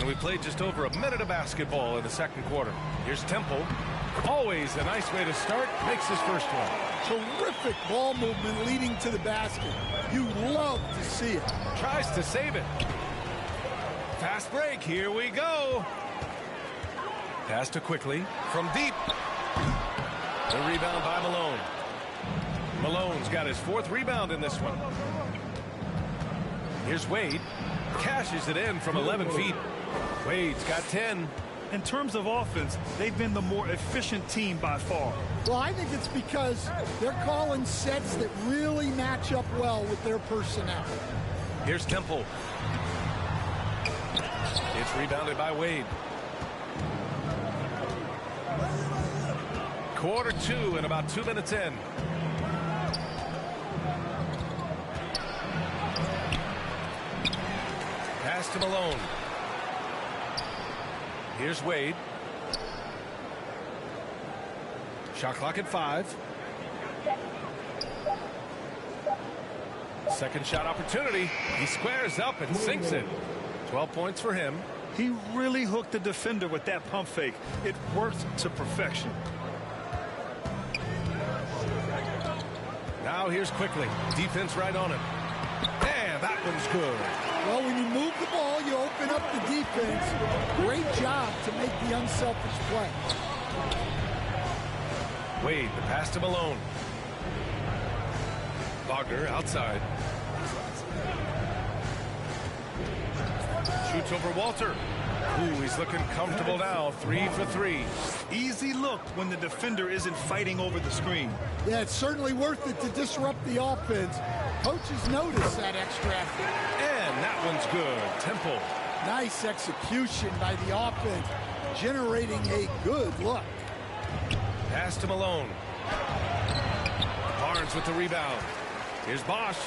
And we played just over a minute of basketball in the second quarter. Here's Temple. Always a nice way to start. Makes his first one. Terrific ball movement leading to the basket. You love to see it. Tries to save it. Fast break. Here we go. Pass to Quickly from deep. The rebound by Malone. Malone's got his 4th rebound in this one. Here's Wade. Cashes it in from 11 feet. Wade's got 10. In terms of offense, they've been the more efficient team by far. Well, I think it's because they're calling sets that really match up well with their personnel. Here's Temple. It's rebounded by Wade. Quarter 2 and about 2 minutes in. Pass to Malone. Here's Wade. Shot clock at 5. Second shot opportunity. He squares up and sinks it. 12 points for him. He really hooked the defender with that pump fake. It worked to perfection. Now here's Quickly. Defense right on him. And that one's good. Well, when you move the ball, you open up the defense. Great job to make the unselfish play. Wade, the pass to Malone. Wagner outside. Shoots over Walter. Ooh, he's looking comfortable now. 3 for 3. Easy look when the defender isn't fighting over the screen. Yeah, it's certainly worth it to disrupt the offense. Coaches notice that extra effort. And that one's good. Temple. Nice execution by the offense, generating a good look. Pass to Malone. Barnes with the rebound. Here's Bosch.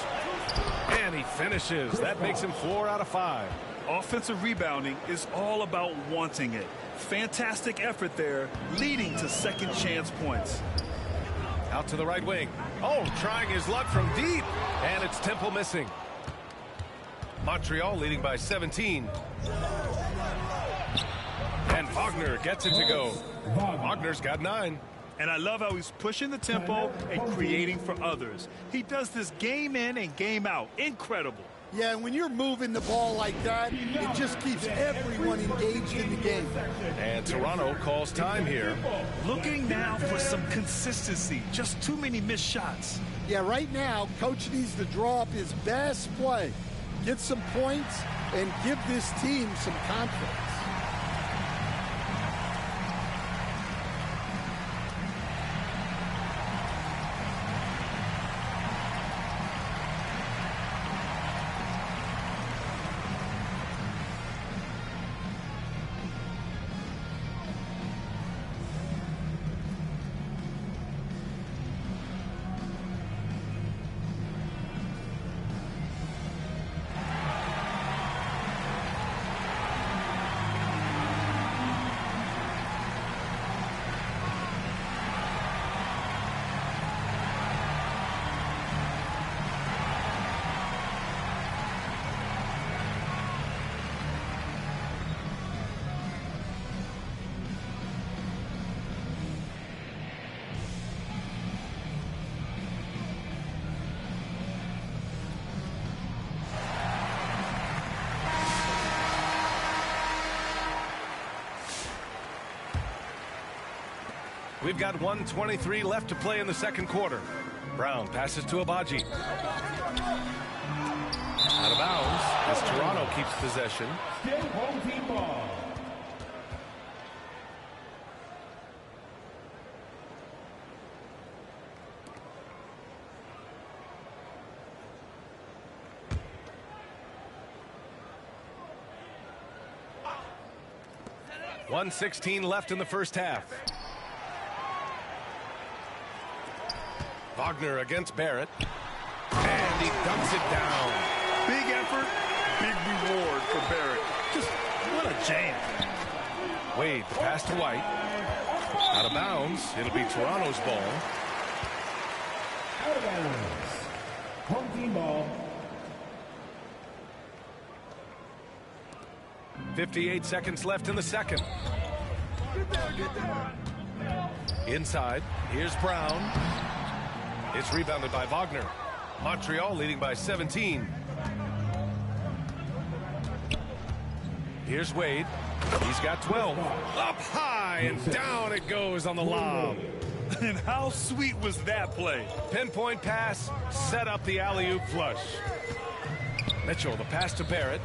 And he finishes. That makes him 4 out of 5. Offensive rebounding is all about wanting it. Fantastic effort there, leading to second chance points. Out to the right wing. Oh, trying his luck from deep. And it's Temple missing. Montreal leading by 17. And Wagner gets it to go. Wagner's got 9. And I love how he's pushing the tempo and creating for others. He does this game in and game out. Incredible. Yeah, and when you're moving the ball like that, it just keeps everyone engaged in the game. And Toronto calls time here. Looking now for some consistency. Just too many missed shots. Yeah, right now, Coach needs to draw up his best play, get some points, and give this team some confidence. We've got 1:23 left to play in the second quarter. Brown passes to Abaji. Out of bounds as Toronto keeps possession. Still home team ball. .116 left in the first half. Wagner against Barrett. And he dumps it down. Big effort, big reward for Barrett. Just what a jam. Wade, the pass to White. Out of bounds. It'll be Toronto's ball. Out of bounds. Home team ball. 58 seconds left in the second. Inside. Here's Brown. It's rebounded by Wagner. Montreal leading by 17. Here's Wade. He's got 12. Up high and down it goes on the lob. And how sweet was that play? Pinpoint pass, set up the alley-oop flush. Mitchell, the pass to Barrett.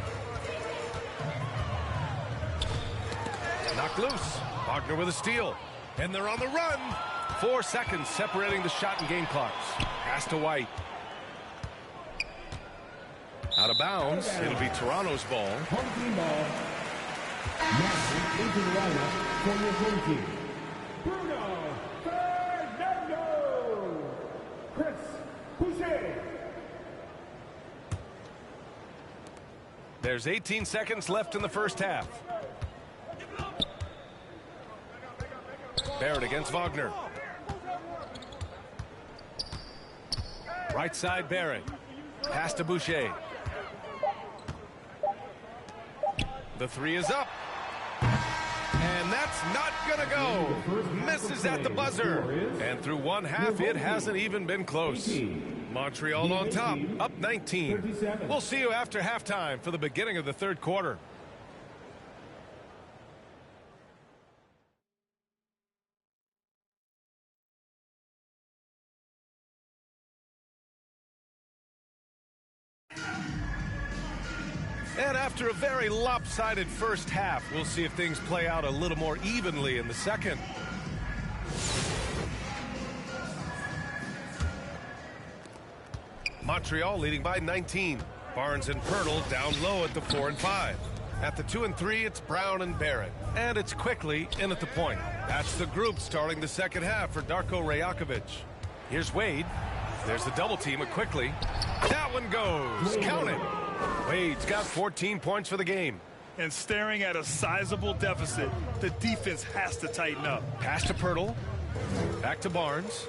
Knocked loose. Wagner with a steal. And they're on the run. 4 seconds separating the shot and game clocks. Pass to White. Out of bounds. It'll be Toronto's ball. Home team ball. Now into the lineup for your home team. Bruno Fernando. Chris Boucher. There's 18 seconds left in the first half. Barrett against Wagner. Right side Barrett. Pass to Boucher. The three is up. And that's not going to go. Misses at the buzzer. And through one half, it hasn't even been close. Montreal on top, up 19. We'll see you after halftime for the beginning of the third quarter. And after a very lopsided first half, we'll see if things play out a little more evenly in the second. Montreal leading by 19. Barnes and Pirtle down low at the 4 and 5. At the 2 and 3, it's Brown and Barrett. And it's quickly in at the point. That's the group starting the second half for Darko Rajakovic. Here's Wade. There's the double team at Quickly. That one goes. Count it. Wade's got 14 points for the game. And staring at a sizable deficit, the defense has to tighten up. Pass to Pirtle. Back to Barnes.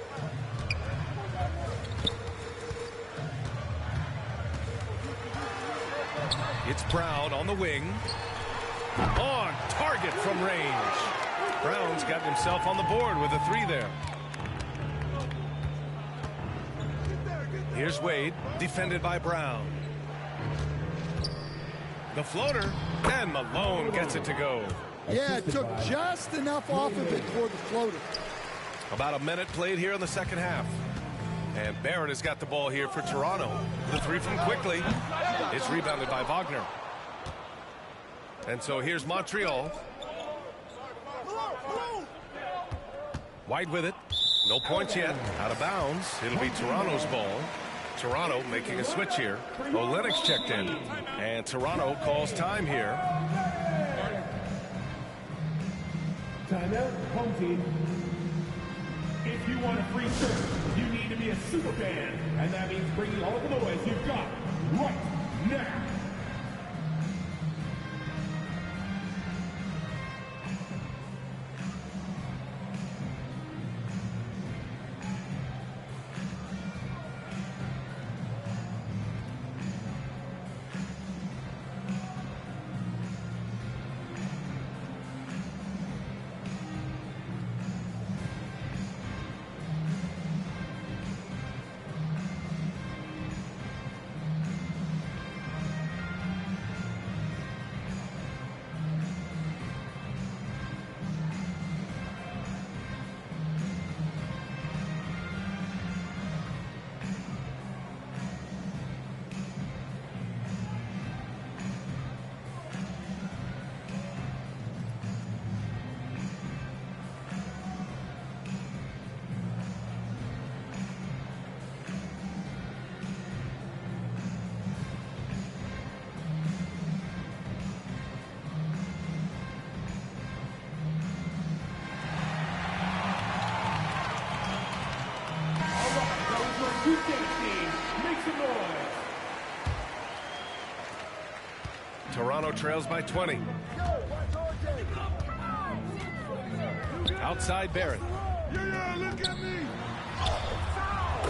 It's Brown on the wing. On target from range. Brown's got himself on the board with a 3 there. Here's Wade, defended by Brown. The floater, and Malone gets it to go. Yeah, it took just enough off of it for the floater. About a minute played here in the second half. And Barrett has got the ball here for Toronto. The 3 from Quickly. It's rebounded by Wagner. And so here's Montreal. White with it. No points yet. Out of bounds. It'll be Toronto's ball. Toronto making a switch here. Olenek's checked in. And Toronto calls time here. Timeout, home team. If you want a free shirt, you need to be a super fan. And that means bringing all the boys you've got right now. Toronto trails by 20. Outside Barrett. Look at me.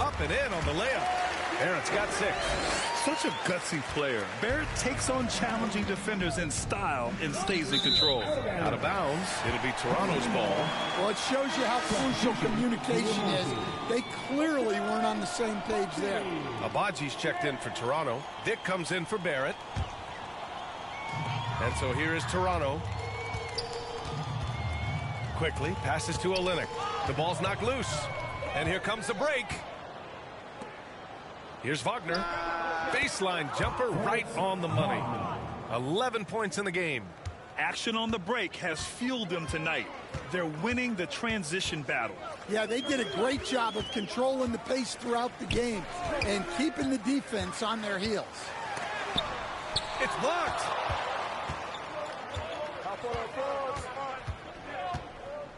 Up and in on the layup. Barrett's got 6. Such a gutsy player. Barrett takes on challenging defenders in style and stays in control. Out of bounds. It'll be Toronto's ball. Well, it shows you how crucial communication is. They clearly weren't on the same page there. Abaji's checked in for Toronto. Dick comes in for Barrett. And so here is Toronto. Quickly passes to Olenek. The ball's knocked loose. And here comes the break. Here's Wagner. Baseline jumper right on the money. 11 points in the game. Action on the break has fueled them tonight. They're winning the transition battle. Yeah, they did a great job of controlling the pace throughout the game and keeping the defense on their heels. It's blocked.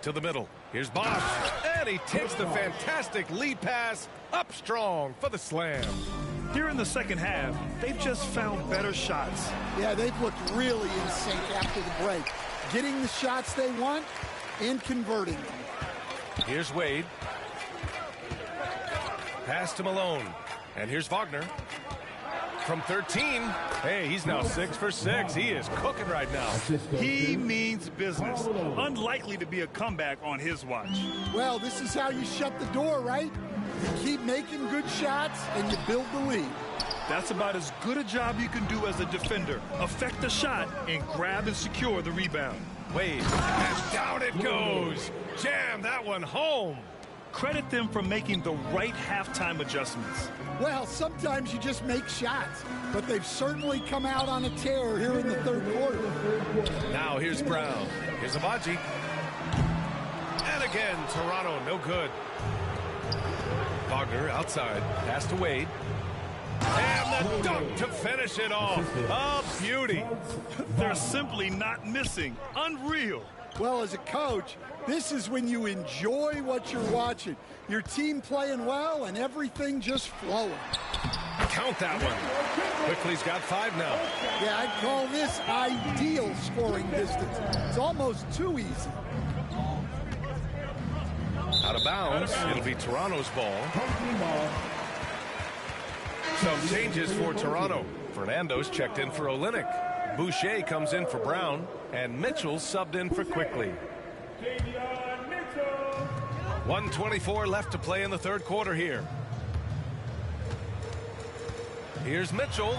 To the middle. Here's Bosch. And he takes the fantastic lead pass up strong for the slam. Here in the second half, they've just found better shots. Yeah, they've looked really in sync after the break. Getting the shots they want and converting them. Here's Wade. Pass to Malone. And here's Wagner. From 13. Hey, he's now 6 for 6. He is cooking right now. He means business. Unlikely to be a comeback on his watch. Well, this is how you shut the door, right? You keep making good shots and you build the lead. That's about as good a job you can do as a defender. Affect the shot and grab and secure the rebound. Wade, and down it goes. Jam that one home. Credit them for making the right halftime adjustments. Well, sometimes you just make shots, but they've certainly come out on a tear here in the third quarter. Now here's Brown. Here's Abaji. And again, Toronto, no good. Wagner outside. Pass to Wade. And the dunk to finish it off. A beauty. They're simply not missing. Unreal. Well, as a coach, this is when you enjoy what you're watching. Your team playing well and everything just flowing. Count that one. Quickly's got 5 now. Yeah, I'd call this ideal scoring distance. It's almost too easy. Out of bounds. It'll be Toronto's ball. Some changes for Toronto. Fernando's checked in for Olynyk. Boucher comes in for Brown. And Mitchell subbed in for Quickly. 1:24 left to play in the third quarter here. Here's Mitchell.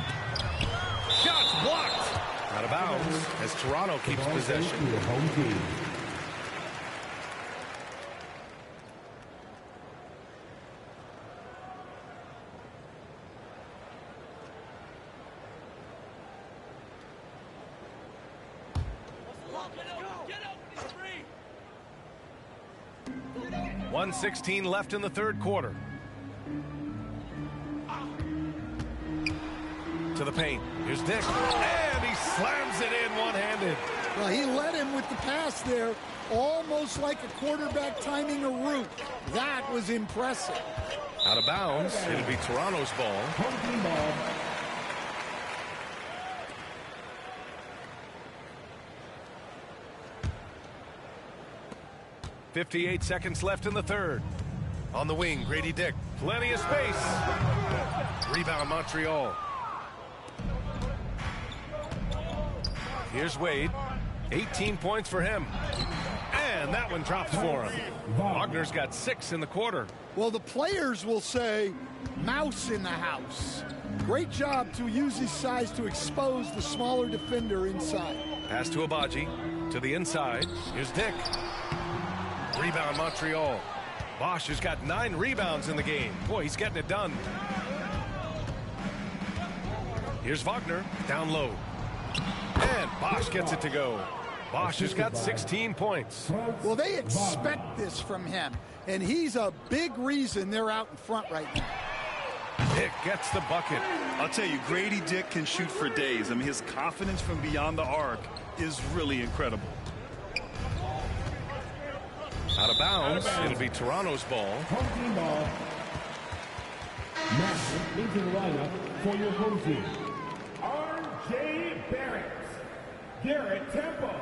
Shots blocked. Out of bounds as Toronto keeps possession. Go. 1:16 left in the third quarter. To the paint. Here's Dick. And he slams it in one-handed. Well, he led him with the pass there, almost like a quarterback timing a route. That was impressive. Out of bounds. It'll be Toronto's ball. 58 seconds left in the third. On the wing, Grady Dick. Plenty of space. Rebound, Montreal. Here's Wade. 18 points for him. And that one drops for him. Wagner's got 6 in the quarter. Well, the players will say, mouse in the house. Great job to use his size to expose the smaller defender inside. Pass to Abaji. To the inside. Here's Dick. Rebound, Montreal. Bosch has got 9 rebounds in the game. Boy, he's getting it done. Here's Wagner. Down low. And Bosch gets it to go. Bosch has got 16 points. Well, they expect this from him, and he's a big reason they're out in front right now. Dick gets the bucket. I'll tell you, Grady Dick can shoot for days. I mean, his confidence from beyond the arc is really incredible. Out of bounds. It'll be Toronto's ball. Next into the lineup for your home team, R.J. Barrett, Garrett Temple.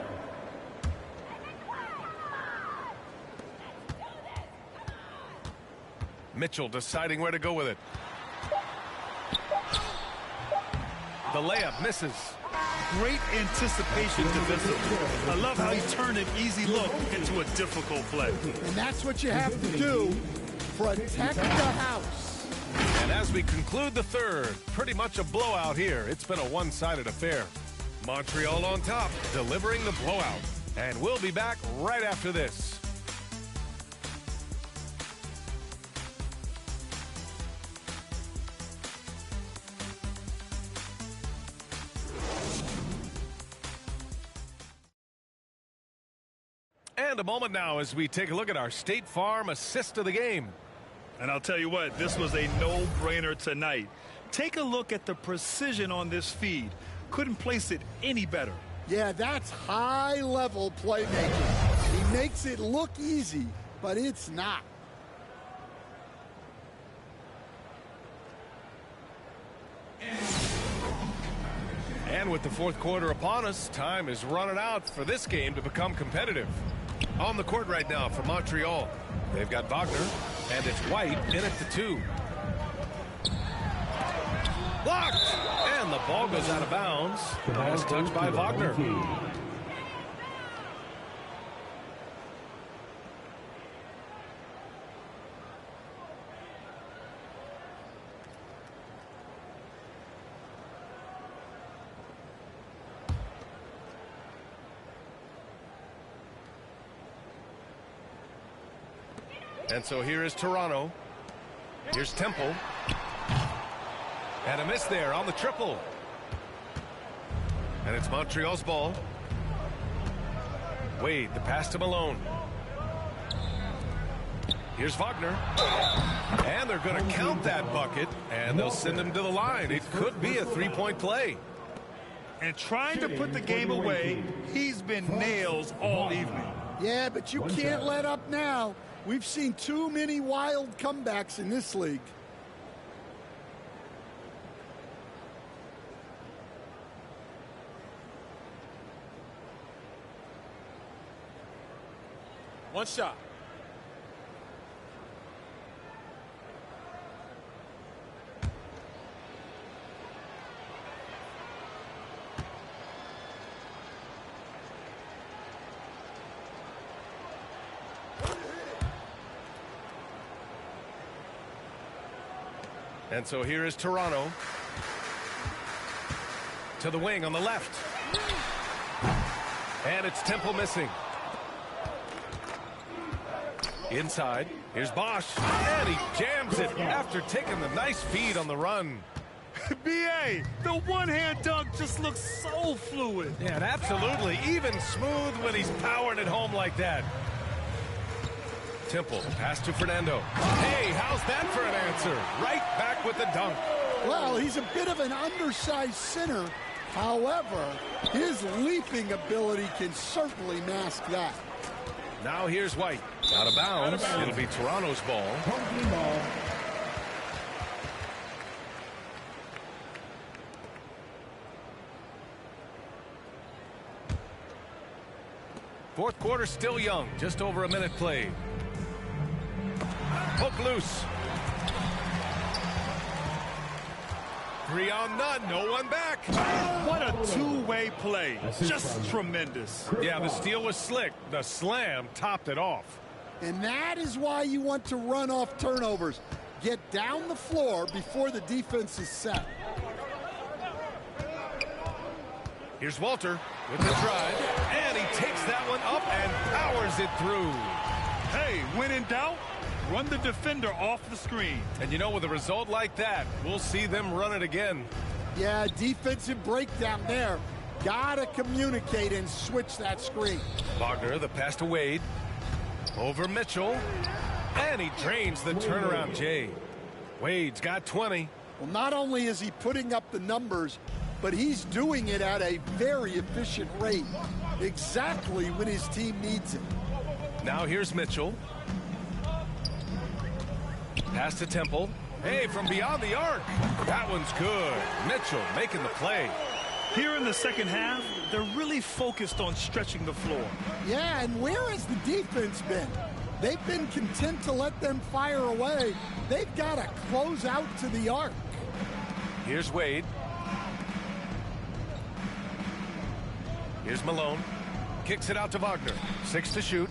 Mitchell deciding where to go with it. The layup misses. Great anticipation defensively. I love how he turned an easy look into a difficult play. And that's what you have to do. Protect the house. And as we conclude the third, pretty much a blowout here. It's been a one-sided affair. Montreal on top, delivering the blowout. And we'll be back right after this. And a moment now as we take a look at our State Farm assist of the game. And I'll tell you what, this was a no-brainer tonight. Take a look at the precision on this feed. Couldn't place it any better. Yeah, that's high-level playmaking. He makes it look easy, but it's not. And with the fourth quarter upon us, time is running out for this game to become competitive. On the court right now for Montreal, they've got Wagner, and it's White in at the 2. Blocked! And the ball goes out of bounds. Last touch by Wagner. And so here is Toronto. Here's Temple. And a miss there on the triple. And it's Montreal's ball. Wade, the pass to Malone. Here's Wagner. And they're going to count that bucket. And they'll send him to the line. It could be a three-point play. And trying to put the game away, he's been nails all evening. Yeah, but you can't let up now. We've seen too many wild comebacks in this league. One shot. And so here is Toronto. To the wing on the left. And it's Temple missing. Inside. Here's Bosch. And he jams it after taking the nice feed on the run. B.A., the one-hand dunk just looks so fluid. Yeah, and absolutely even smooth when he's powering it home like that. Temple, pass to Fernando. Hey, how's that for an answer? Right back with the dunk. Well, he's a bit of an undersized center. However, his leaping ability can certainly mask that. Now here's White. Out of bounds. It'll be Toronto's ball. Fourth quarter still young. Just over a minute played. Hook loose. 3 on none. No one back. What a two-way play. Just tremendous. Yeah, the steal was slick. The slam topped it off. And that is why you want to run off turnovers. Get down the floor before the defense is set. Here's Walter with the drive. And he takes that one up and powers it through. Hey, when in doubt, run the defender off the screen. And you know, with a result like that, we'll see them run it again. Yeah, defensive breakdown there. Gotta communicate and switch that screen. Wagner, the pass to Wade. Over Mitchell. And he drains the turnaround Jay. Wade's got 20. Well, not only is he putting up the numbers, but he's doing it at a very efficient rate. Exactly when his team needs it. Now here's Mitchell. Pass to Temple. Hey, from beyond the arc. That one's good. Mitchell making the play. Here in the second half, they're really focused on stretching the floor. Yeah, and where has the defense been? They've been content to let them fire away. They've got to close out to the arc. Here's Wade. Here's Malone. Kicks it out to Wagner. 6 to shoot.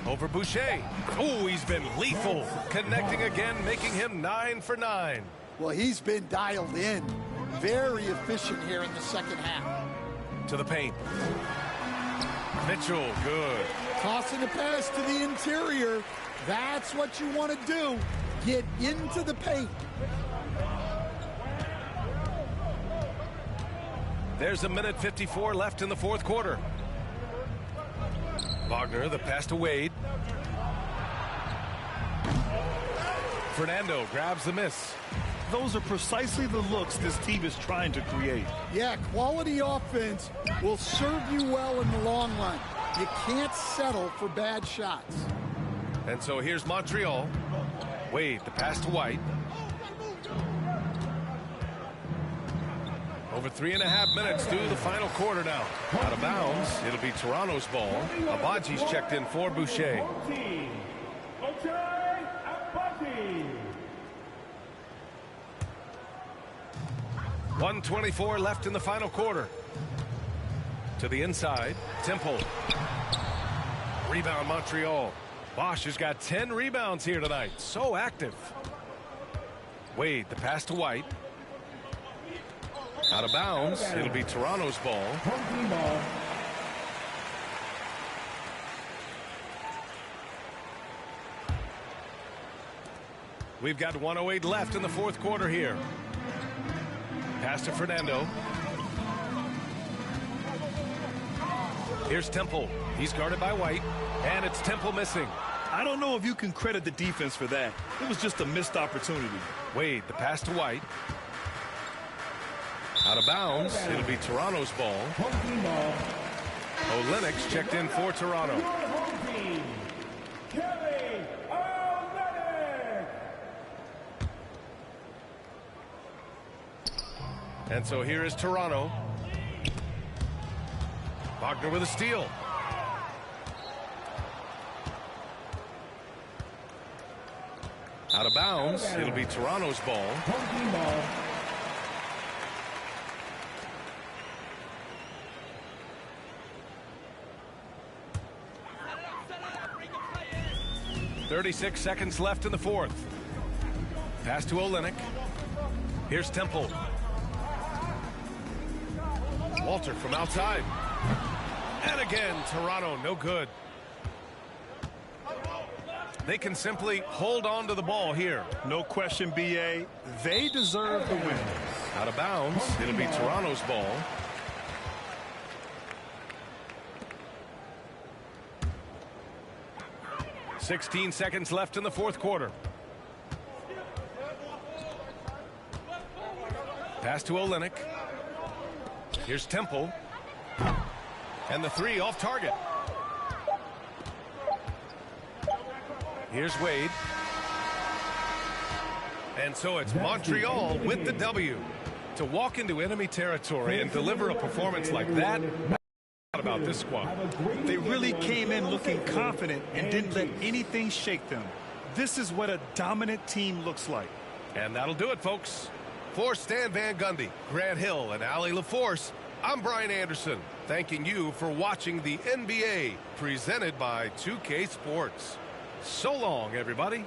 Over Boucher. Oh, he's been lethal. Connecting again, making him 9 for 9. Well, he's been dialed in. Very efficient here in the second half. To the paint. Mitchell, good. Tossing a pass to the interior. That's what you want to do. Get into the paint. There's a minute 54 left in the fourth quarter. Wagner, the pass to Wade. Fernando grabs the miss. Those are precisely the looks this team is trying to create. Yeah, quality offense will serve you well in the long run. You can't settle for bad shots. And so here's Montreal. Wade, the pass to White. Over 3.5 minutes to the final quarter now. Out of bounds. It'll be Toronto's ball. Abaji's checked in for Boucher. 1:24 left in the final quarter. To the inside. Temple. Rebound Montreal. Bosch has got 10 rebounds here tonight. So active. Wade, the pass to White. Out of bounds. It'll be Toronto's ball. We've got 1:08 left in the fourth quarter here. Pass to Fernando. Here's Temple. He's guarded by White. And it's Temple missing. I don't know if you can credit the defense for that. It was just a missed opportunity. Wade, the pass to White. Out of bounds. It'll be Toronto's ball. Olenek's checked in for Toronto. And so here is Toronto. Wagner with a steal. Out of bounds. It'll be Toronto's ball. .36 seconds left in the fourth. Pass to Olenek. Here's Temple. Walter from outside. And again, Toronto, no good. They can simply hold on to the ball here. No question, B.A. They deserve the win. Out of bounds. It'll be Toronto's ball. .16 seconds left in the fourth quarter. Pass to Olenek. Here's Temple. And the three off target. Here's Wade. And so it's Montreal with the W. To walk into enemy territory and deliver a performance like that, about this squad. They really came in looking confident and didn't let anything shake them. This is what a dominant team looks like. And that'll do it, folks. For Stan Van Gundy, Grant Hill, and Allie LaForce, I'm Brian Anderson, thanking you for watching the NBA presented by 2K Sports. So long, everybody.